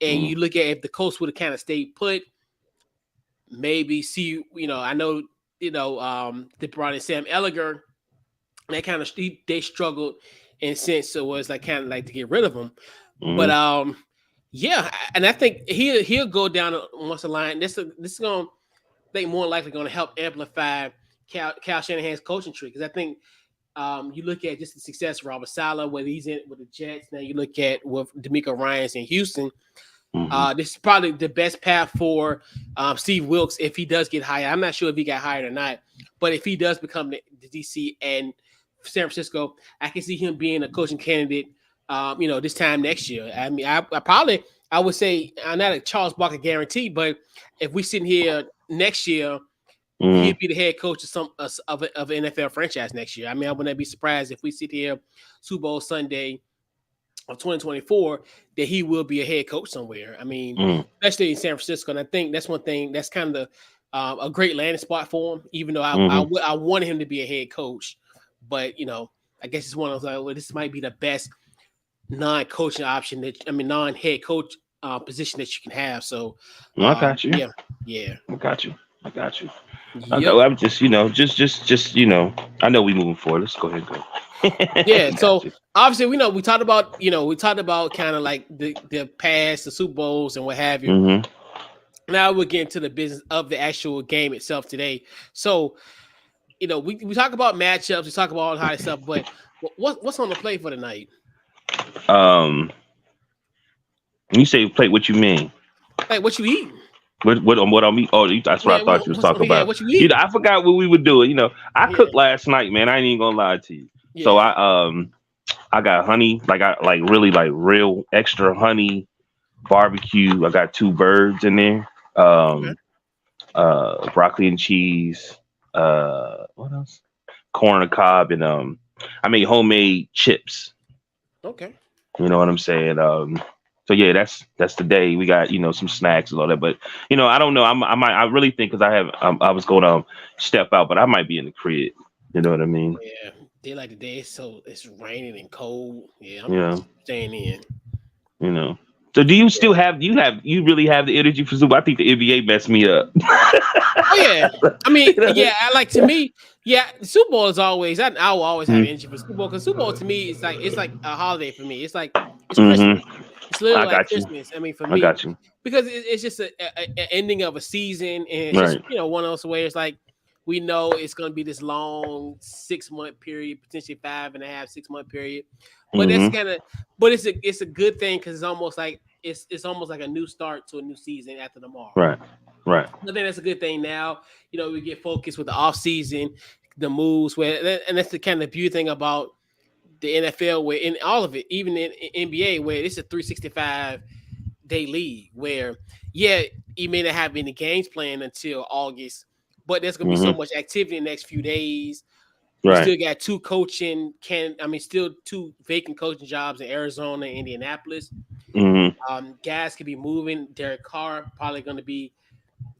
and you look at if the Colts would have kind of stayed put, maybe see. I know they brought in Sam Ellinger. They kind of they struggled in sense, so it was like kind of like to get rid of him. But yeah, and I think he'll go down once the line. This is going to think more likely going to help amplify Kyle Shanahan's coaching tree, because I think you look at just the success of Robert Saleh, whether he's in with the Jets. Now you look at with D'Amico Ryans in Houston. This is probably the best path for Steve Wilkes if he does get hired. I'm not sure if he got hired or not, but if he does become the DC and San Francisco, I can see him being a coaching candidate. This time next year. I mean, I would say I'm not a Charles Barkley guarantee, but if we sitting here next year, he'd be the head coach of of an NFL franchise next year. I mean, I wouldn't be surprised if we sit here Super Bowl Sunday of 2024 that he will be a head coach somewhere. I mean, especially in San Francisco, and I think that's one thing that's kind of a great landing spot for him. Even though I wanted him to be a head coach, but I guess it's one of those. Well, this might be the best non-coaching option non-head coach position that you can have. So I got you. Yeah. I got you. Yep. Okay, I'm just I know we moving forward. Let's go ahead and go. Yeah. So obviously we talked about kind of like the past, the Super Bowls and what have you. Now we're getting to the business of the actual game itself today. So we talk about matchups, we talk about all that stuff, but what's on the plate for tonight? You say plate, what you mean? Like what you eating? What I'm eating? Oh, that's what I thought you was talking about. What you eating? I forgot what we were doing. I cooked last night, man. I ain't even gonna lie to you. Yeah. So I got honey, really real extra honey barbecue. I got 2 birds in there. Broccoli and cheese, what else? Corn on the cob and I made homemade chips. Okay. You know what I'm saying? So yeah, that's the day. We got some snacks and all that, but I don't know. I really think because I was going to step out, but I might be in the crib. You know what I mean? Yeah, they like the day, so it's raining and cold. Yeah, I'm Yeah, staying in. you know. So do you still Yeah. you really have the energy for Super? I think the NBA messed me up. Oh yeah. I mean, You know? yeah. I like to me. Yeah, the Super Bowl is always. I will always have Mhm. energy for Super Bowl because Super Bowl to me is like a holiday for me. It's like it's Christmas. Mhm. It's literally I like got you. Christmas. I mean, for I me, got you. because it's just a ending of a season, and it's just Right. one of those where it's like we know it's going to be this long 6 month period, potentially 5.5, 6 month period. But that's Mhm. kind of, but it's a good thing because it's almost like it's almost like a new start to a new season after tomorrow. Right. Right. I think that's a good thing now. We get focused with the off season, the moves, and that's the kind of beauty thing about the NFL, where in all of it, even in NBA, where it's a 365-day league, where yeah, you may not have any games playing until August, but there's gonna be so Mhm. much activity in the next few days. You Right. still got still two vacant coaching jobs in Arizona and Indianapolis. Mhm. Guys could be moving. Derek Carr probably going to be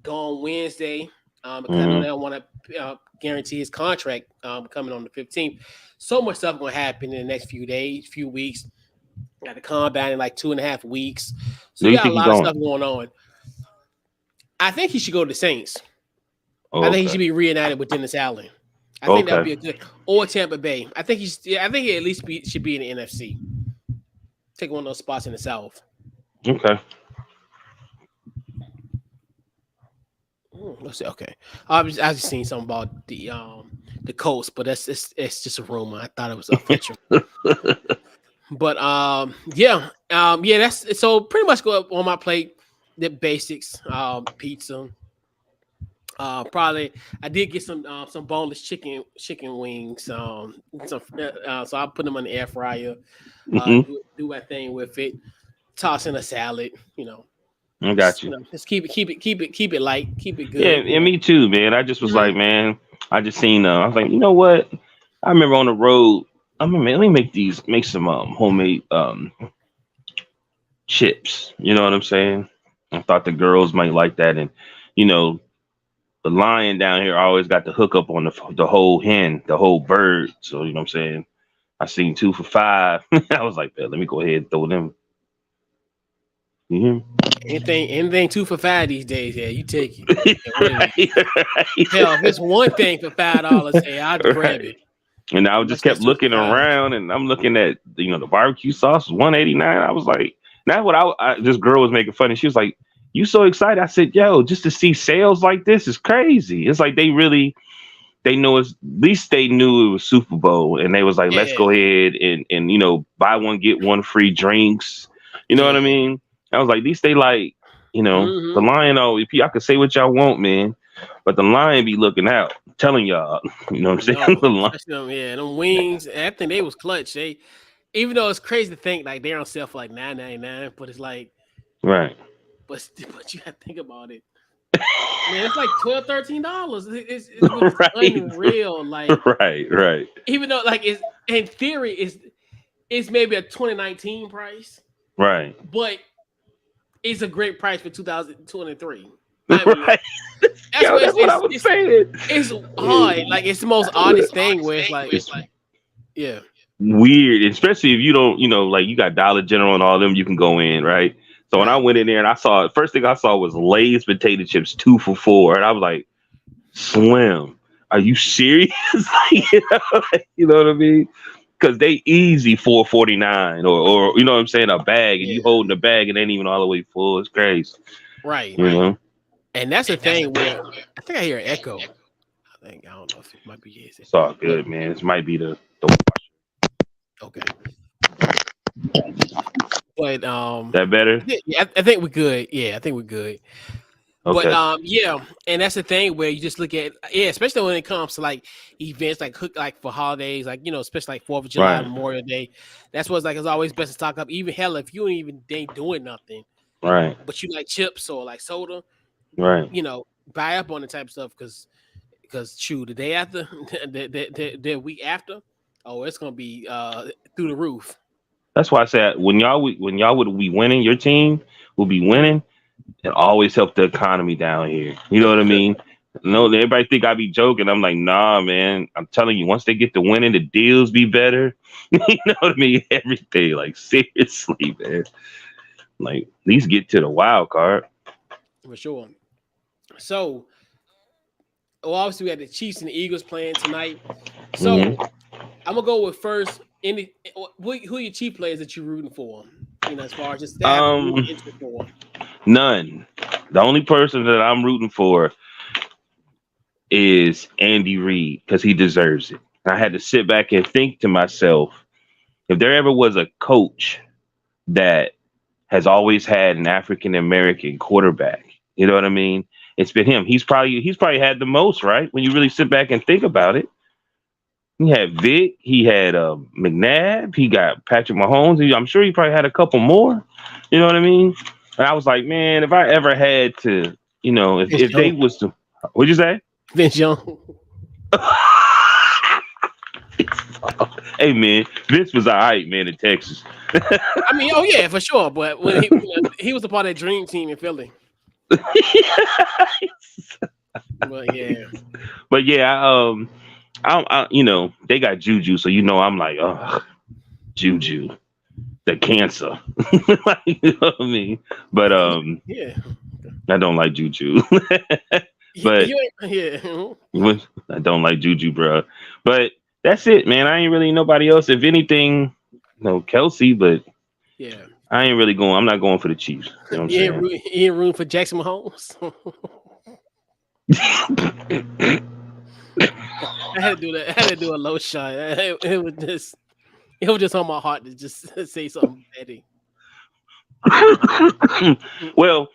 gone Wednesday because I know they Mhm. don't want to guarantee his contract coming on the 15th. So much stuff going to happen in the next few days, few weeks. Got the combine in like 2.5 weeks. So Do you you got a think he lot of going? stuff going on. I think he should go to the Saints. Oh, I think he okay. should be reunited with Dennis Allen. I think that would Okay. be a good or Tampa Bay. I think he at least should be in the NFC. Take one of those spots in the South. Okay. Let's see. Okay, I just seen something about the Colts, but it's just a rumor. I thought it was official. But yeah. That's so pretty much go up on my plate. The basics, pizza. Probably I did get some boneless chicken wings. So I put them on the air fryer. Mhm. Do my thing with it. Toss in a salad. I got you. Just keep it light, keep it Yeah, good. and me too, man. I just was like, Mhm. man, I just seen. I was like, you know what? I remember on the road. I mean, man, let me make some homemade chips. You know what I'm saying? I thought the girls might like that, and you know, the lion down here always got the hook up on the whole hen, the whole bird. So you know what I'm saying? I seen 2 for $5. I was like, man, let me go ahead and throw them. You hear me? Anything 2 for $5 these days, yeah, you take it. Yeah, really. right, Hell, if it's one thing for $5, hey, I'd grab right. it. And I just That's kept two for looking five. around, and I'm looking at the barbecue sauce was 189. I was like, that's what this girl was making fun, and she was like, "You so excited?" I said, "Yo, just to see sales like this is crazy." It's like they know it's at least they knew it was Super Bowl, and they was like, "Let's Yeah, go ahead and buy one get one free drinks." You know what I yeah. mean? I was like, at least they like the Mm-hmm. lion. Oh, if I could say what y'all want, man, but the lion be looking out, telling y'all. You know what I'm saying? No, The lion, especially them wings. I think they was clutch. Even though it's crazy to think like they're on sale for like $9.99, but it's like, right. but you got to think about it. Man, it's like $12, $13. Which is Right, unreal. Like, right, right, even though like it's in theory it's maybe a 2019 price, right, but it's a great price for 2023. I mean, right. that's Yo, what that's what I was saying. it's hard. Like it's the most oddest thing where it's like, It's yeah, weird, especially if you don't, like you got Dollar General and all them, you can go in, right? So when I right. went in there and I saw first thing I saw was Lay's potato chips 2 for $4, and I was like, Slim, are you serious? You know what I mean? Because they easy 4.49 or you know what I'm saying, a bag, and you Yeah, holding the bag and ain't even all the way full. It's crazy, right. you know. And that's the thing where I think I hear an echo. I don't know if it might be his, It's all but good, man. This might be the okay. But that better. yeah, I think we're good. Yeah, I think we're good. But Okay, yeah, and that's the thing where you just look at especially when it comes to like events like for holidays, like especially like 4th of July, right, Memorial Day. That's what's like it's always best to stock up. Even hell, if you ain't doing nothing, right, but you like chips or like soda, right. buy up on the type of stuff because because shoot, the day after, the week after, oh, it's gonna be through the roof. That's why I said when y'all would be winning, your team will be winning. It always help the economy down here. You know what I mean? No, everybody think I be joking. I'm like, nah, man. I'm telling you, once they get to winning, the deals be better. You know what I mean? Everything, like seriously, man. Like, at least get to the wild card. For sure. So, well, obviously we had the Chiefs and the Eagles playing tonight. So I'm gonna go with first. Who are your Chief players that you're rooting for? You know, as far as just interest for. None. The only person that I'm rooting for is Andy Reid because he deserves it. I had to sit back and think to myself, if there ever was a coach that has always had an African American quarterback, you know what I mean? It's been him. He's probably had the most, right? When you really sit back and think about it. He had Vic, he had McNabb, he got Patrick Mahomes. I'm sure he probably had a couple more. You know what I mean? And I was like, man, if I ever had to, you know, if they was to, what'd you say? Vince Young. Hey man, Vince was all right, man, in Texas. I mean, oh yeah, for sure. But when he was a part of that dream team in Philly. But yeah, I you know, they got Juju, so you know I'm like, oh, Juju, the cancer. You know what I mean? But yeah, I don't like Juju. But yeah, I don't like Juju, bro. But that's it, man. I ain't really nobody else. If anything, no Kelsey, but yeah, I ain't really going. I'm not going for the Chiefs. You know what I'm saying? You ain't room for Jackson Mahomes. I had to do that. I had to do a low shot. It was just on my heart to just say something petty. Well,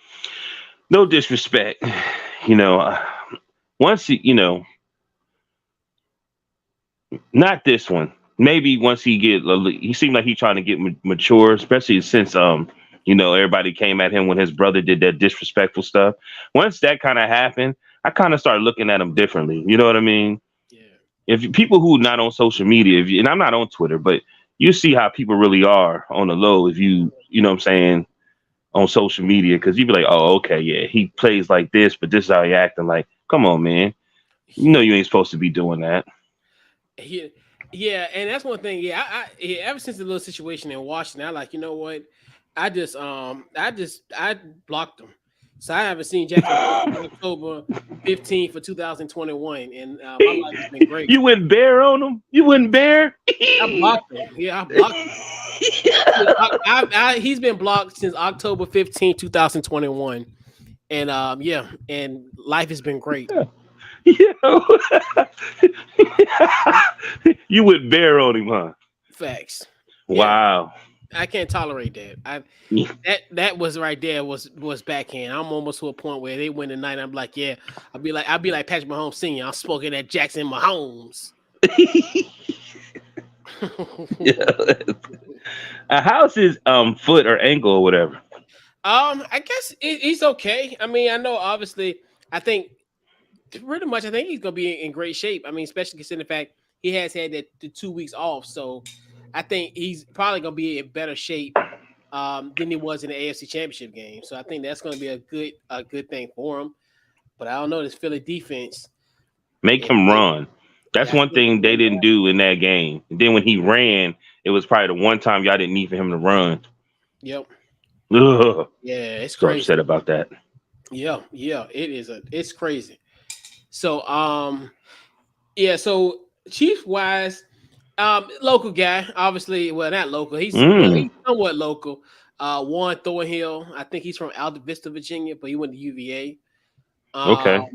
no disrespect, you know. Once you know, not this one. Maybe once he seemed like he's trying to get mature, especially since you know, everybody came at him when his brother did that disrespectful stuff. Once that kind of happened, I kind of started looking at him differently. You know what I mean? Yeah. If people who not on social media, and I'm not on Twitter, but you see how people really are on the low. If you know what I'm saying, on social media, because you'd be like, oh, okay, yeah, he plays like this, but this is how he acting. Like, come on, man. You know you ain't supposed to be doing that. Yeah, and that's one thing. Yeah, I ever since the little situation in Washington, I like, you know what? I blocked them. So I haven't seen Jackson October 15th for 2021, and my life has been great. You went bare on him? You went bare? I blocked him. Yeah, I blocked him. He's been blocked since October 15th, 2021. And yeah, and life has been great. Yo. You went bare on him, huh? Facts. Wow. Yeah. I can't tolerate that. That was right there was backhand. I'm almost to a point where they win tonight. I'm like, yeah, I'll be like Patrick Mahomes Senior. I'm spoken at Jackson Mahomes. How's his foot or ankle or whatever? I guess he's okay. I mean, I know obviously. I think pretty much. I think he's gonna be in great shape. I mean, especially considering the fact he has had the 2 weeks off. So I think he's probably gonna be in better shape than he was in the AFC Championship game. So I think that's gonna be a good thing for him. But I don't know, this Philly defense. Make him run. That's one thing they didn't do in that game. And then when he ran, it was probably the one time y'all didn't need for him to run. Yep. Ugh. Yeah, it's so crazy. upset about that. Yeah, it's crazy. So yeah, so Chiefs wise, local guy, obviously, well, not local, he's somewhat local. Warren Thornhill, I think he's from Alta Vista, Virginia, but he went to UVA. Okay.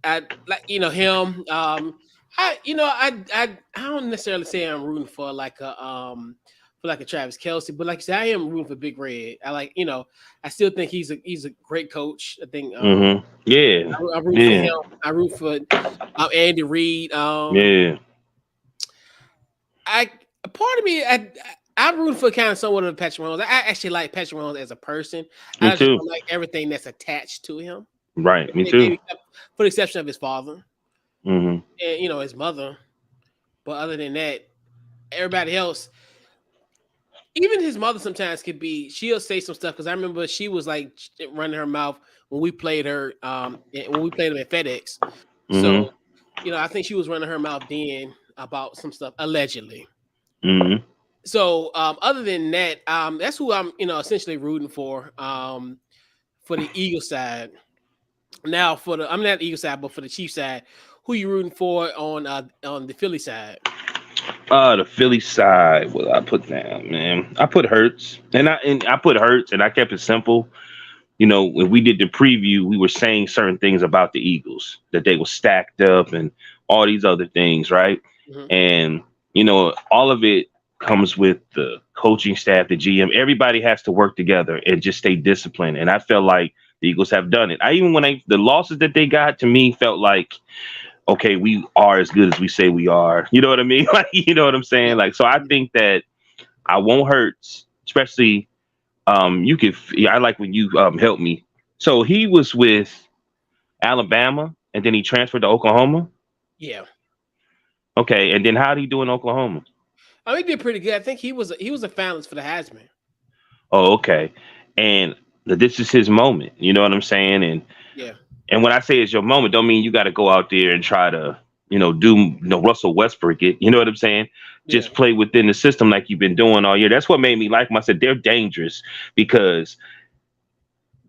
I like him. I don't necessarily say I'm rooting for like a Travis Kelce, but like I said, I am rooting for Big Red. I like, I still think he's a great coach. I think yeah. I root for him. I root for Andy Reid. Yeah. Part of me, I'm rooting for kind of somewhat of Patrick Mahomes. I actually like Patrick Mahomes as a person. Me I too. don't like everything that's attached to him. Right. Me too. For the exception of his father. Mm-hmm. and his mother. But other than that, everybody else, even his mother, sometimes could be. She'll say some stuff because I remember she was like running her mouth when we played her. When we played them at FedEx. Mm-hmm. So, I think she was running her mouth then about some stuff allegedly. Mm-hmm. So, other than that, that's who I'm, essentially rooting for the Eagle side. Now, I'm not the Eagle side, but for the Chief side, who you rooting for on the Philly side? The Philly side. What I put down, man. I put Hurts, and I put Hurts, and I kept it simple. When we did the preview, we were saying certain things about the Eagles that they were stacked up and all these other things, right? Mhm. And all of it comes with the coaching staff, the GM. Everybody has to work together and just stay disciplined. And I felt like the Eagles have done it. The losses that they got to me felt like, okay, we are as good as we say we are. You know what I mean? Like, you know what I'm saying? Yeah. Like, so I think that I won't hurt, especially you could. I like when you helped me. So he was with Alabama, and then he transferred to Oklahoma. Yeah. Okay, and then how did he do in Oklahoma? I think he did pretty good. I think he was a finalist for the Heisman. Oh, okay. And this is his moment. You know what I'm saying? Yeah. And when I say it's your moment, don't mean you got to go out there and try to do Russell Westbrook it. You know what I'm saying? Yeah. Just play within the system like you've been doing all year. That's what made me like them. I said they're dangerous because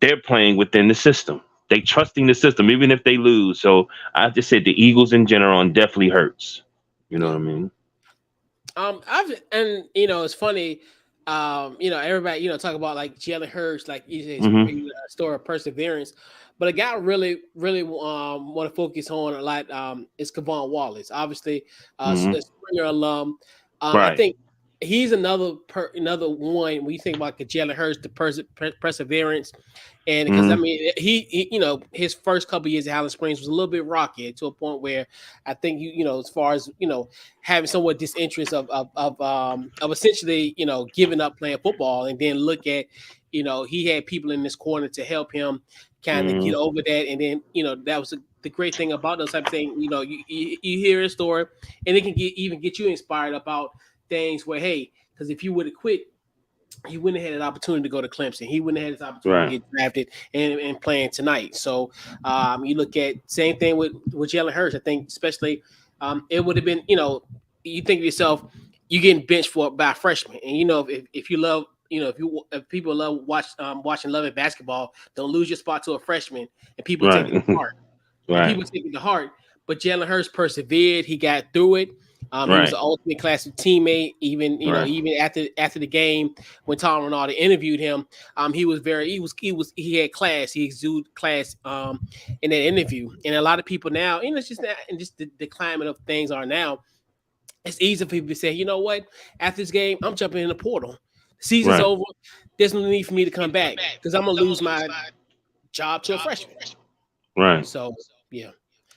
they're playing within the system. They trusting the system, even if they lose. So I just said the Eagles in general and definitely hurts. You know what Yeah. I mean? It's funny. Everybody, talk about like Jalen Hurts, like his Mm-hmm. story of perseverance. But a guy I really, really want to focus on a lot is Kavon Wallace. Obviously, Mm-hmm. a Springer alum. I Right. think he's another one when you think about the Jalen Hurts, the perseverance, and because I Mm-hmm. mean his first couple years at Highland Springs was a little bit rocky to a point where I think as far as having somewhat disinterest of essentially giving up playing football, and then look at he had people in this corner to help him kind of get Mm-hmm. over that, and then that was the great thing about those type of things. You hear a story, and it can even get you inspired about things where, hey, because if you would have quit, he wouldn't have had an opportunity to go to Clemson. He wouldn't have had this opportunity to Right. get drafted and playing tonight. So you look at same thing with Jalen Hurts. I think especially it would have been, you think to yourself, you getting benched by a freshman. And if you love, if people love watching love it basketball, don't lose your spot to a freshman, and people take it Right. to heart. And Right. people take it to heart. But Jalen Hurts persevered. He got through it. He was Right. an ultimate classic teammate. Even Right. even after the game, when Tom Ronaldo interviewed him, he had class. He exuded class in that interview. And a lot of people now, it's just not, and just the climate of things are now. It's easy for people to say, you know what? After this game, I'm jumping in the portal. Season's Right. over. There's no need for me to come back because I'm gonna lose my job to a freshman. Right. So yeah,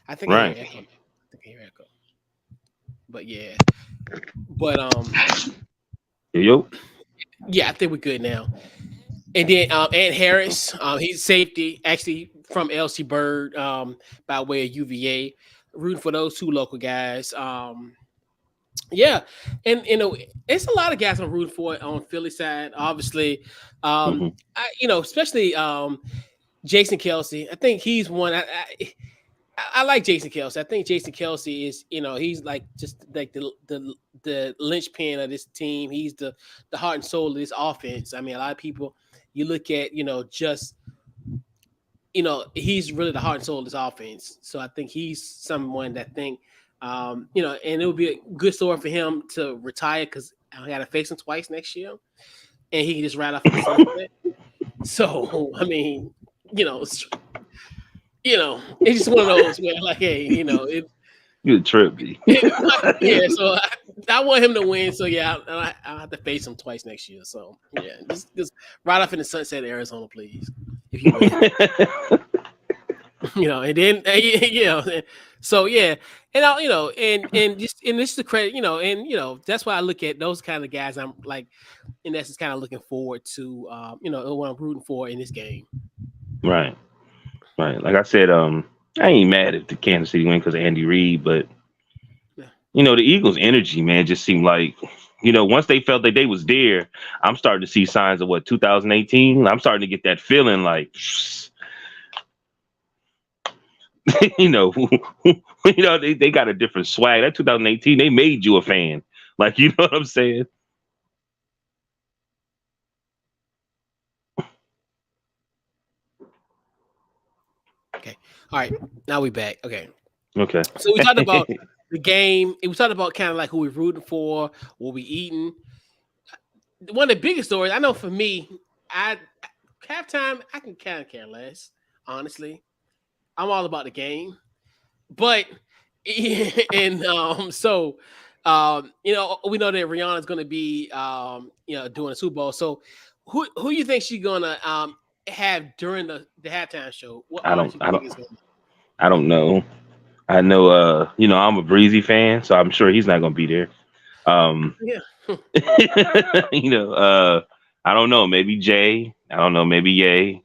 I think I hear Right. echo. I think I hear echo. But yeah, but Yo. yeah, I think we're good now. And then Ant Harris, he's safety actually from LC Bird by way of UVA. Rooting for those two local guys. Yeah, and it's a lot of guys I'm rooting for on Philly side. Obviously, Mm-hmm. especially Jason Kelsey. I think he's one. I like Jason Kelsey. I think Jason Kelsey is, he's like just like the linchpin of this team. He's the heart and soul of this offense. I mean, a lot of people you look at, just he's really the heart and soul of this offense. So I think he's someone that think, and it would be a good story for him to retire because I got to face him twice next year, and he can just ride off in the sunset. So I mean, you know, it's just one of those where like, hey, You a trip, B. yeah. So I want him to win. So yeah, I'll have to face him twice next year. So yeah, just right off in the sunset, Arizona, please, if you win. And then so yeah, and I, and this is the credit, that's why I look at those kind of guys. I'm like, in essence, kind of looking forward to, what I'm rooting for in this game. Right. Right. Like I said, I ain't mad if the Kansas City win because of Andy Reid, but Yeah. the Eagles' energy, man, just seemed like, once they felt that they was there, I'm starting to see signs of 2018. I'm starting to get that feeling like, you know, they got a different swag. That 2018, they made you a fan. Like, you know what I'm saying? Okay. All right. Now we back. Okay. Okay. So we talked about the game. We talked about kind of like who we're rooting for, what we eating. One of the biggest stories I know for me, I halftime I can kind of care less. Honestly, I'm all about the game, but and we know that Rihanna's going to be doing a Super Bowl. So who you think she's gonna have during the halftime show? What I artist don't, you I think don't, is going? I don't know. I know, I'm a Breezy fan, so I'm sure he's not gonna be there. Um, Yeah. I don't know. Maybe Jay. I don't know. Maybe Ye.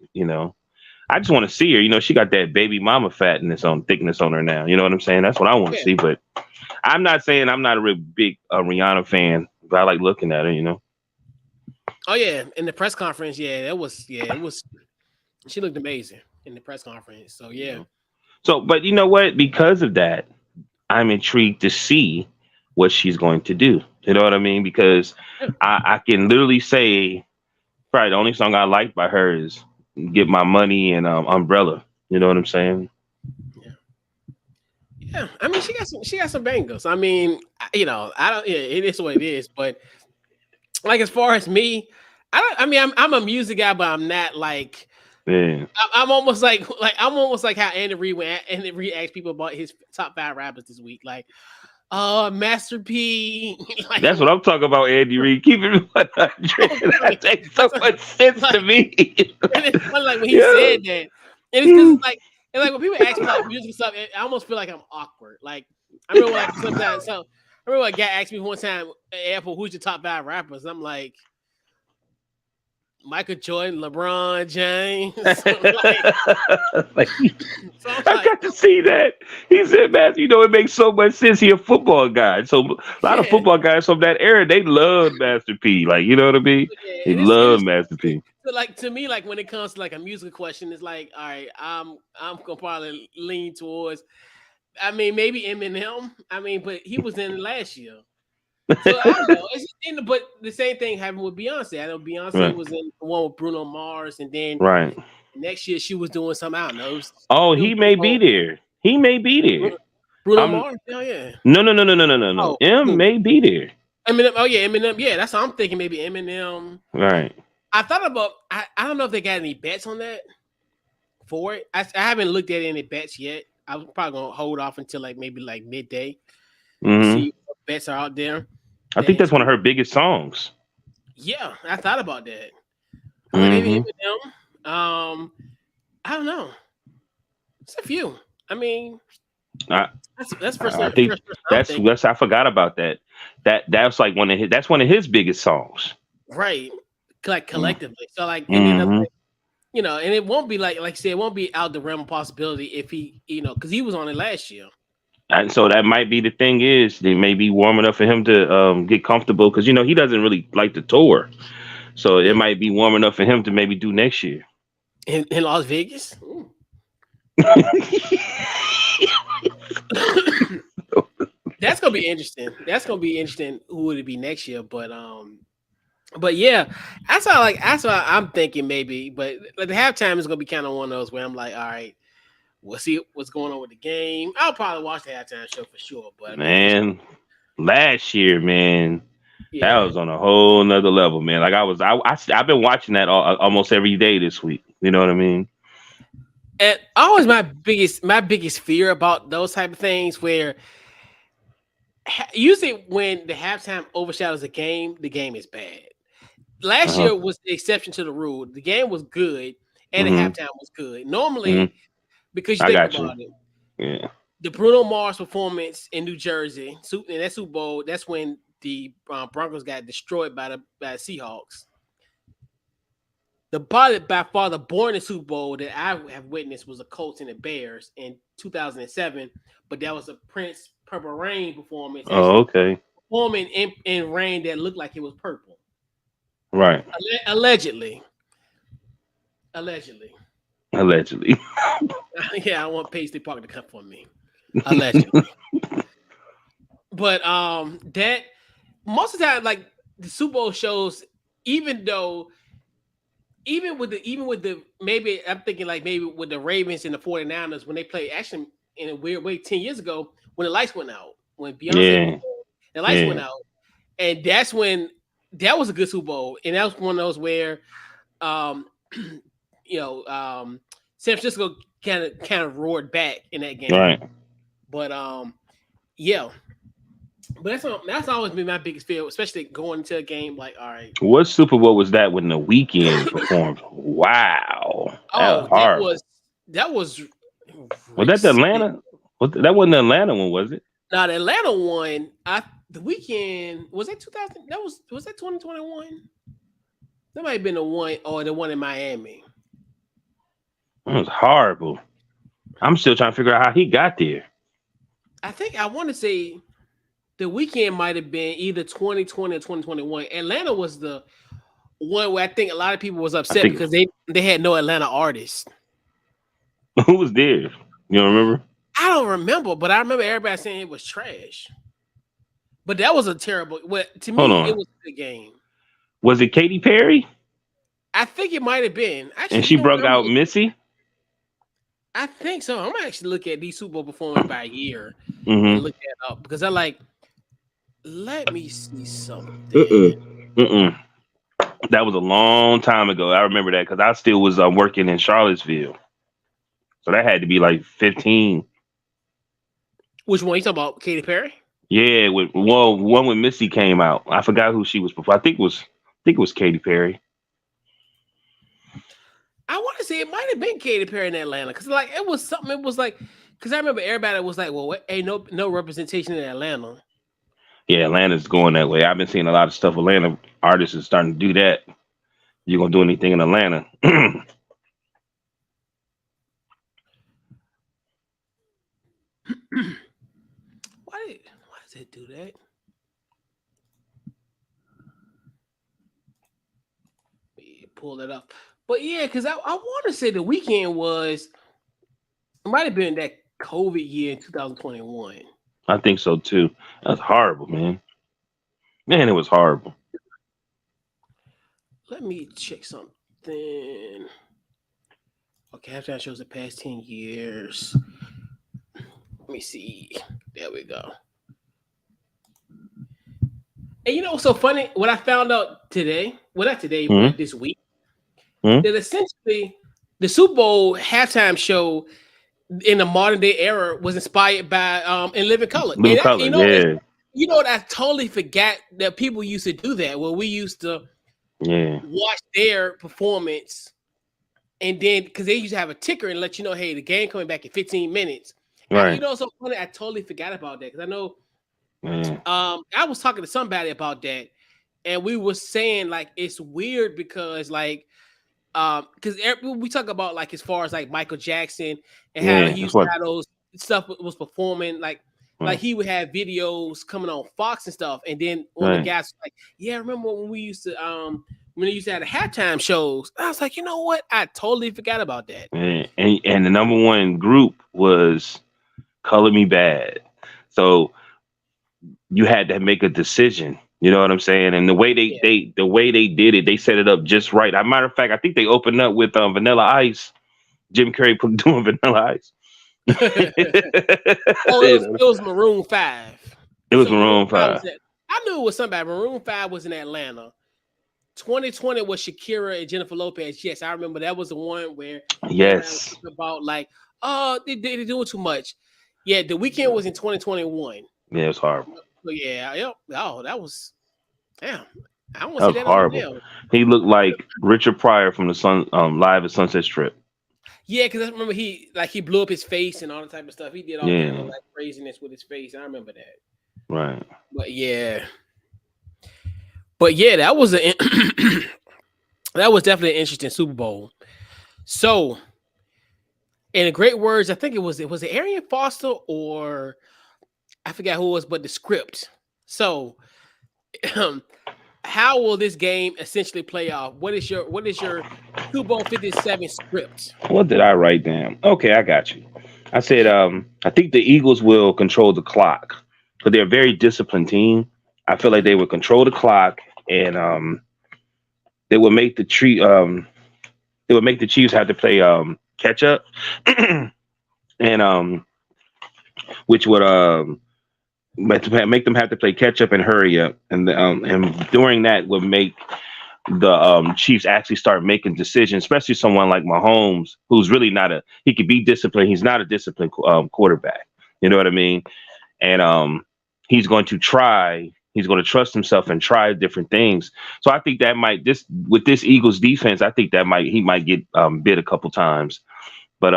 I just want to see her. She got that baby mama fatness on thickness on her now. You know what I'm saying? That's what I want to Yeah. see. But I'm not saying I'm not a real big Rihanna fan, but I like looking at her. Oh yeah, in the press conference, it was. She looked amazing in the press conference. So You yeah, know. So, but you know what? Because of that, I'm intrigued to see what she's going to do. You know what I mean? Because yeah, I can literally say probably the only song I like by her is "Get My Money" and "Umbrella." You know what I'm saying? yeah. Yeah. I mean, she got some bangles. I mean, I don't. Yeah, it is what it is. But like as far as me, I don't. I mean, I'm a music guy, but I'm not like. Yeah. I'm almost like I'm almost like how Andy Reid asked people about his top 5 rappers this week. Like, Master P. like, That's what I'm talking about, Andy Reid. Keep it 100. That makes so much sense to like, me. and it's funny, like when he Yeah. said that, and it's because it's like when people ask me like music stuff, I almost feel like I'm awkward. Like I remember like sometimes, so I remember a guy asked me one time at Apple, "Who's your top 5 rappers?" I'm like Michael Jordan, LeBron James. like, Like, so I'm I like, got to see that. He said, Matthew, it makes so much sense. He a football guy. So a lot of yeah, football guys from that era, they love Master P. Like, you know what I mean? yeah, They and love it's Master P. so like to me, like when it comes to like a musical question, it's like, all right, I'm gonna probably lean towards. I mean, maybe Eminem. I mean, but he was in last year. So I don't know. But the same thing happened with Beyonce. I know Beyonce Right. was in the one with Bruno Mars, and then Right. next year she was doing something. I don't know. Oh, It was he may be Bruno, there. He may be there. Bruno I'm Mars. Oh yeah. no, no, no, no, no, no, no, no. Oh, M who? may be there. Eminem. Oh yeah, Eminem. Yeah, that's what I'm thinking. Maybe Eminem. Right. I thought about. I don't know if they got any bets on that for it. I haven't looked at any bets yet. I'm probably gonna hold off until like maybe like midday to Hmm. see what bets are out there. I That think that's has one of been. her biggest songs. Yeah, I thought about that. I'm like maybe Hmm. Eminem. I don't know. It's a few. I mean, I, that's first I first, think first I'm thinking. I forgot about that. That's like one of his biggest songs. Right. Like collectively. So like and then Mm-hmm. and it won't be like I said, it won't be out the realm of possibility if he, because he was on it last year. And so that might be the thing is they may be warm enough for him to get comfortable because he doesn't really like to tour. So it Yeah. might be warm enough for him to maybe do next year. In Las Vegas. Ooh. That's gonna be interesting. That's gonna be interesting who would it be next year. But yeah, that's why I'm thinking maybe. But like the halftime is gonna be kind of one of those where I'm like, all right, we'll see what's going on with the game. I'll probably watch the halftime show for sure. But I mean, Man, last year, man, that yeah. was on a whole nother level, man. Like I've been watching that almost every day this week. You know what I mean? And always my biggest fear about those type of things where usually when the halftime overshadows the game is bad. Uh Last huh. year was the exception to the rule. The game was good and the Hmm. halftime was good. Hmm. Normally, because you I think got you. about it, Yeah. the Bruno Mars performance in New Jersey, in that Super Bowl, that's when the Broncos got destroyed by the Seahawks. probably by far the boringest Super Bowl that I have witnessed was the Colts and the Bears in 2007, but that was a Prince Purple Rain performance, Oh, actually okay. performing in rain that looked like it was purple. Right. Allegedly. Allegedly. Allegedly. Yeah, I want Paisley Park to come for me. Allegedly. But that most of the time, like the Super Bowl shows, even with the maybe I'm thinking like maybe with the Ravens and the 49ers when they played actually in a weird way 10 years ago when the lights went out, when Beyonce Yeah. the lights went Yeah. out. And that's when that was a good Super Bowl. And that was one of those where San Francisco kind of roared back in that game. Right. But yeah. But that's always been my biggest fear, especially going into a game like, all right. What Super Bowl was that when The Weeknd performed? Wow. Oh, that was that the Atlanta? That wasn't the Atlanta one, was it? Now the Atlanta one, the Weeknd was that 2000. Was that 2021? That might have been the one or the one in Miami. It was horrible. I'm still trying to figure out how he got there. I want to say the Weeknd might have been either 2020 or 2021. Atlanta was the one where I think a lot of people was upset because they had no Atlanta artists. Who was there? You don't remember? I don't remember, but I remember everybody saying it was trash. But that was a terrible. Well, to me, it was a good game. Was it Katy Perry? I think it might have been. Actually, and she broke out Missy? I think so. I'm gonna actually look at these Super Bowl performances by year and look that up because I like. Let me see something. That was a long time ago. I remember that because I still was working in Charlottesville, so that had to be like 15. Which one you talking about? Katy Perry? Yeah, one when Missy came out. I forgot who she was before. I think it was Katy Perry. I want to say it might have been Katy Perry in Atlanta because like it was something. It was like because I remember everybody was like, "Well, ain't no representation in Atlanta." Yeah, Atlanta's going that way. I've been seeing a lot of stuff. Atlanta artists are starting to do that. You gonna do anything in Atlanta? Why does it do that? Pull that up. But yeah, because I want to say the Weeknd might have been that COVID year in 2021. I think so too. That's horrible, man. Man, it was horrible. Let me check something. Okay, halftime shows the past 10 years. Let me see. There we go. And you know what's so funny? What I found out today, well, not today, but this week, that essentially the Super Bowl halftime show in the modern day era was inspired by In Living Color. You know what? I totally forgot that people used to do that. Well, we used to watch their performance, and then because they used to have a ticker and let you know, hey, the game coming back in 15 minutes. Right. And, you know, so funny. I totally forgot about that because I know. I was talking to somebody about that, and we were saying like it's weird because like because we talk about like as far as like Michael Jackson and how he used to have those stuff was performing like he would have videos coming on Fox and stuff, and then one of the guys was like, yeah, remember when we used to when they used to have the halftime shows? I was like, you know what? I totally forgot about that. And the number one group was Color Me Bad, so you had to make a decision. You know what I'm saying? And the way they did it, they set it up just right. As a matter of fact, I think they opened up with Vanilla Ice. Jim Carrey doing Vanilla Ice. It was Maroon 5. It was Maroon 5. I knew it was somebody. Maroon 5 was in Atlanta. 2020 was Shakira and Jennifer Lopez. Yes, I remember that was the one where about like, oh, they're doing too much. Yeah, the Weeknd was in 2021. Yeah, it was horrible. Yeah, oh, that was damn. I don't want to say that horrible. He looked like Richard Pryor from the Live at Sunset Strip. Yeah, because I remember he blew up his face and all the type of stuff. He did all kind of like craziness with his face. I remember that. Right. But yeah, that was That was definitely an interesting Super Bowl. So, in the great words, I think it was Arian Foster or I forgot who it was, but the script. So, how will this game essentially play out? What is your Super Bowl 57 script? What did I write down? Okay, I got you. I said, I think the Eagles will control the clock, but they're a very disciplined team. I feel like they would control the clock, and they would make the they would make the Chiefs have to play catch up, and which would make them have to play catch up and hurry up, and during that would make the Chiefs actually start making decisions, especially someone like Mahomes, who's really not he could be disciplined. He's not a disciplined quarterback. You know what I mean? And he's going to try. He's going to trust himself and try different things. So I think that might with this Eagles defense, I think that he might get bit a couple times. But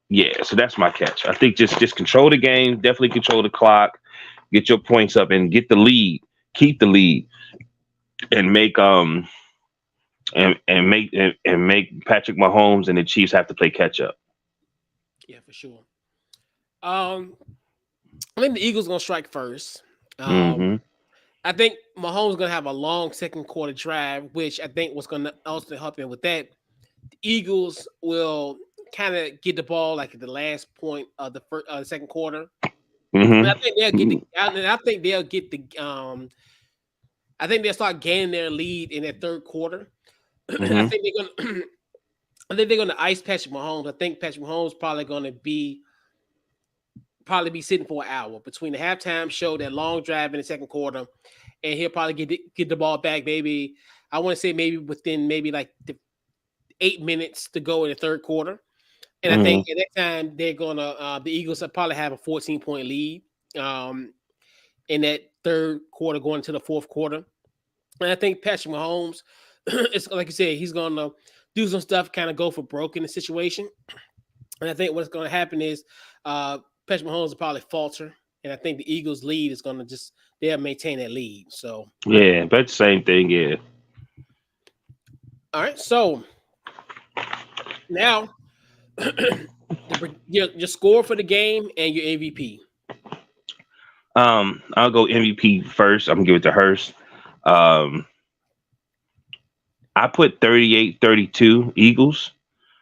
yeah, so that's my catch. I think just control the game, definitely control the clock, get your points up, and get the lead, keep the lead, and make make Patrick Mahomes and the Chiefs have to play catch up. Yeah, for sure. Um, I think the Eagles gonna strike first. Hmm. I think Mahomes gonna have a long second quarter drive, which I think was gonna also help him with that. The Eagles will kind of get the ball like at the last point of the second quarter. And Hmm. I think they'll get the. And I think they'll get the. I think they'll start gaining their lead in that third quarter. I Hmm. think they're gonna. I think they're gonna ice Patrick Mahomes. I think Patrick Mahomes probably gonna be sitting for an hour between the halftime show, that long drive in the second quarter, and he'll probably get the ball back. Maybe I want to say maybe within maybe like the 8 minutes to go in the third quarter. And I think Hmm. at that time they're gonna the Eagles will probably have a 14-point lead um, in that third quarter going into the fourth quarter. And I think Patrick Mahomes, it's like you said, he's gonna do some stuff, kind of go for broke in the situation. And I think what's gonna happen is Patrick Mahomes will probably falter. And I think the Eagles' lead is gonna they'll maintain that lead. So Yeah, but same thing. Yeah. all right, so now your score for the game and your MVP. I'll go MVP first. I'm gonna give it to Hurst. Um, I put 38-32 Eagles,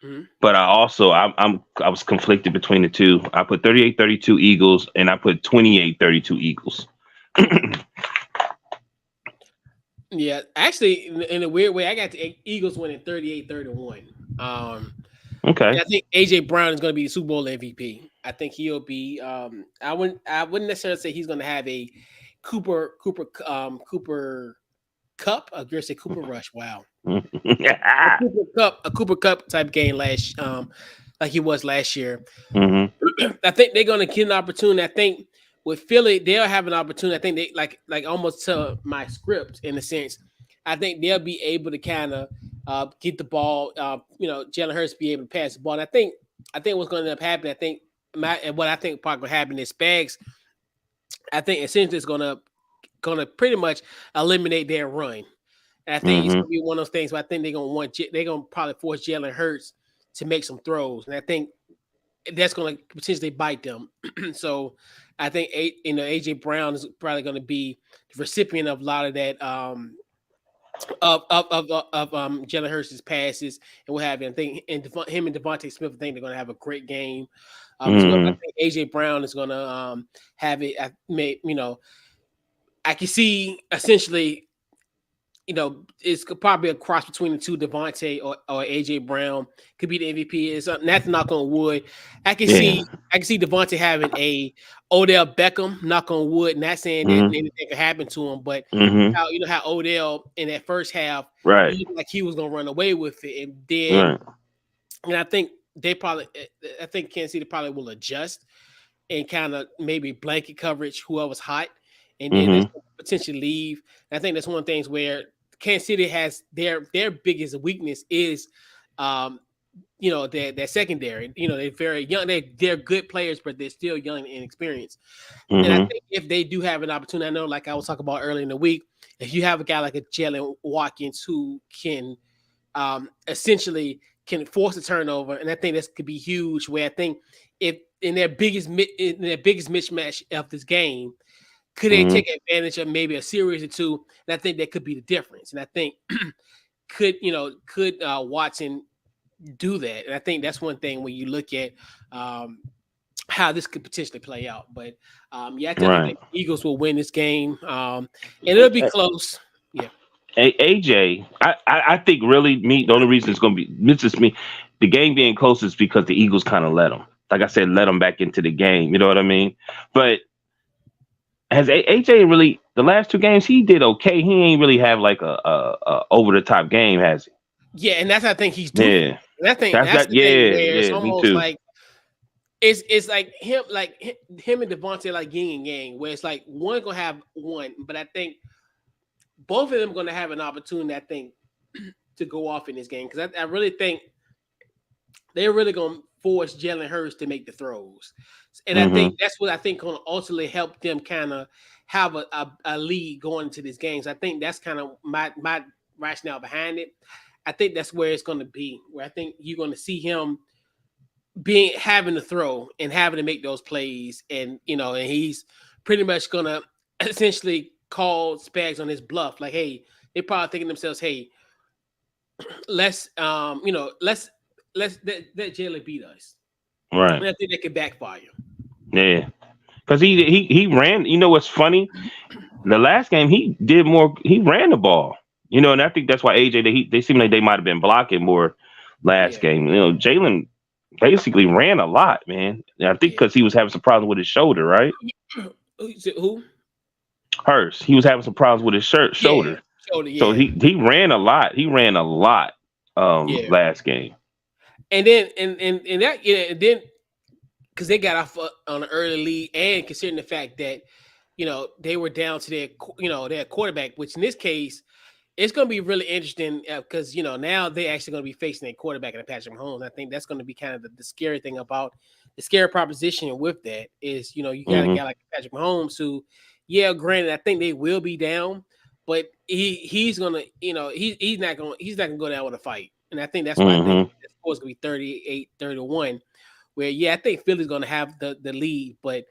Mhm. but I was conflicted between the two. I put 38-32 Eagles, and I put 28-32 Eagles. Yeah, actually, in a weird way, I got the Eagles winning 38-31. Okay. And I think AJ Brown is going to be the Super Bowl MVP. I think he'll be. I wouldn't necessarily say he's going to have a Cooper Cup. I was going to say Cooper Rush. Wow, a Cooper Cup type game like he was last year. Hmm. I think they're going to get an opportunity. I think with Philly, they'll have an opportunity. I think they like almost to my script in a sense. I think they'll be able to kind of get the ball. Jalen Hurts be able to pass the ball. And I think what's going to end up happening. What I think probably going to happen is Spags. I think essentially it's going to pretty much eliminate their run. And I think it's Hmm. going to be one of those things where I think they're going to probably force Jalen Hurts to make some throws. And I think that's going to potentially bite them. So I think AJ Brown is probably going to be the recipient of a lot of that of Jalen Hurts' passes and what have you. I think him and Devontae Smith, I think they're going to have a great game as well. I Hmm. think AJ Brown is going to have it. I can see essentially it's probably a cross between the two, Devontae or AJ Brown could be the MVP. It's not to knock on wood. I can Yeah. see Devontae having a Odell Beckham, knock on wood. Not saying that Hmm. anything could happen to him, but Hmm. how Odell in that first half Right. he looked like he was gonna run away with it, and then Right. and I think Kansas City probably will adjust and kind of maybe blanket coverage whoever's hot, and then Hmm. that's potentially leave. And I think that's one of the things where Kansas City has their biggest weakness is, their secondary. They're very young. They're good players, but they're still young and inexperienced. And I Hmm. think if they do have an opportunity, I know, like I was talking about earlier in the week, if you have a guy like a Jalen Watkins who can essentially can force a turnover, and I think this could be huge. Where I think if in their biggest mismatch of this game, could they take advantage of maybe a series or two? And I think that could be the difference. And I think could Watson do that? And I think that's one thing when you look at how this could potentially play out. But I definitely think the Eagles will win this game, and it'll be close. Yeah. AJ, I think really the only reason it's going to be the game being close is because the Eagles kind of let them. Like I said, let them back into the game. You know what I mean? But has AJ really the last two games he did okay? He ain't really have like a over the top game, has he? Yeah, and that's what I think he's doing. Yeah, and I think that's the thing where it's almost like it's like him and Devontae like yin and yang, where it's like one gonna have one, but I think both of them gonna have an opportunity, I think, to go off in this game because I really think they're really gonna force Jalen Hurts to make the throws, and I think that's what I think gonna ultimately help them kind of have a lead going into this game. So I think that's kind of my rationale behind it. I think that's where it's going to be, where I think you're going to see him having to throw and having to make those plays. And, and he's pretty much going to essentially call Spags on his bluff. Like, hey, they're probably thinking to themselves, hey, let's let Jalen beat us. Right. And I think that could backfire. Yeah. Because he ran, what's funny? The last game he ran the ball. And I think that's why AJ they seem like they might have been blocking more last game. Jalen basically ran a lot, man. And I think because he was having some problems with his shoulder, right? Who? Hurst. He was having some problems with his shoulder. So he ran a lot. He ran a lot last game. And then because they got off on an early lead, and considering the fact that they were down to their quarterback, which in this case. It's going to be really interesting because, now they're actually going to be facing a quarterback in Patrick Mahomes. I think that's going to be kind of the scary thing about the scary proposition with that is, you got a guy like Patrick Mahomes who, granted, I think they will be down, but he's going to, he's not going to go down with a fight. And I think that's why I think the score's going to be 38-31, where, I think Philly's going to have the lead, but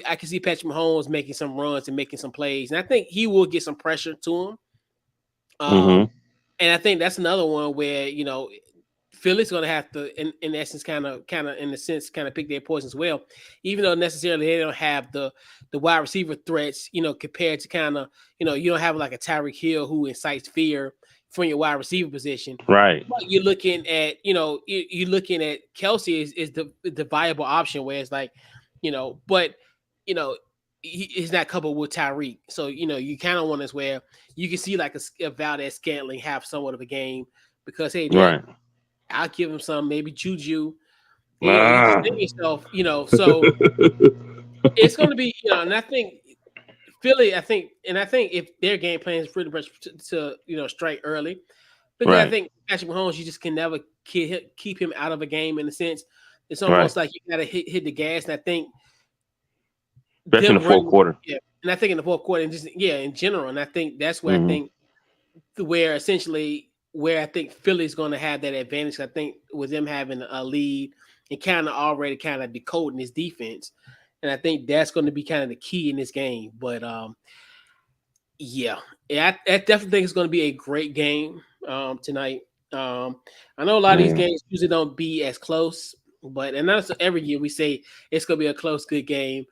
I can see Patrick Mahomes making some runs and making some plays. And I think he will get some pressure to him. And I think that's another one where Philly's going to have to, in essence, kind of in a sense, kind of pick their poison as well, even though necessarily they don't have the wide receiver threats, compared to kind of you don't have like a Tyreek Hill who incites fear from your wide receiver position, right? But you're looking at you're looking at Kelsey is the viable option where it's like but he's not coupled with Tyreek. So, you kind of want this where you can see like a Valdez-Scantling have somewhat of a game because, hey, man, I'll give him some, maybe Juju. Yourself, so it's going to be, and I think Philly, I think if their game plan is pretty much to strike early, because I think Patrick Mahomes, you just can never keep him out of a game in a sense. It's almost like you got to hit the gas, and I think especially in the fourth quarter. Yeah. And I think in the fourth quarter and just in general. And I think that's where I think where I think Philly's gonna have that advantage. I think with them having a lead and kind of already kind of decoding his defense. And I think that's going to be kind of the key in this game. But I definitely think it's going to be a great game tonight. I know a lot of these games usually don't be as close, and that's every year we say it's going to be a close, good game.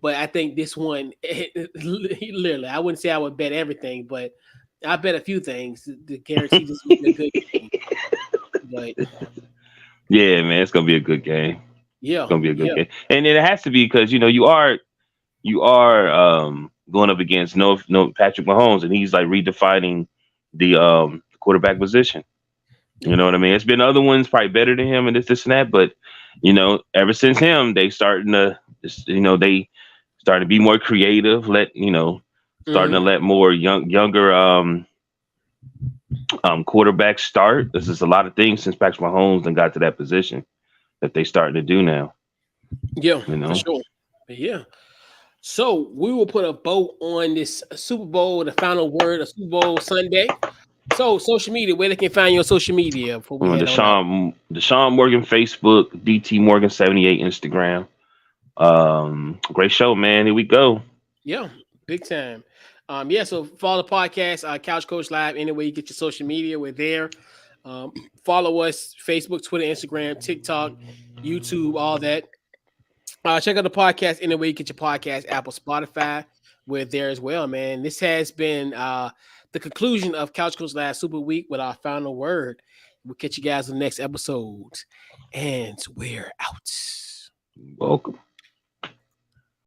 But I think this one, literally, I wouldn't say I would bet everything, but I bet a few things to guarantee this will be a good game. But yeah, man, it's gonna be a good game. Yeah, it's gonna be a good game, and it has to be because you are going up against no Patrick Mahomes, and he's like redefining the quarterback position. You know what I mean? It's been other ones probably better than him and this and that, but ever since him, they starting to be more creative. Starting to let more younger quarterbacks start. This is a lot of things since Patrick Mahomes and got to that position that they starting to do now. Yeah, for sure. Yeah. So we will put a bow on this Super Bowl, the final word of Super Bowl Sunday. So social media, where they can find you on social media before we head on out. Deshaun Morgan Facebook, DT Morgan 78 Instagram. Great show, man. Here we go. Yeah, big time. Yeah, so follow the podcast, Couch Coach Live, anywhere you get your social media, we're there. Follow us, Facebook, Twitter, Instagram, TikTok, YouTube, all that. Check out the podcast anywhere you get your podcast, Apple, Spotify. We're there as well, man. This has been the conclusion of Couch Coach Live Super Week with our final word. We'll catch you guys in the next episode. And we're out. Welcome.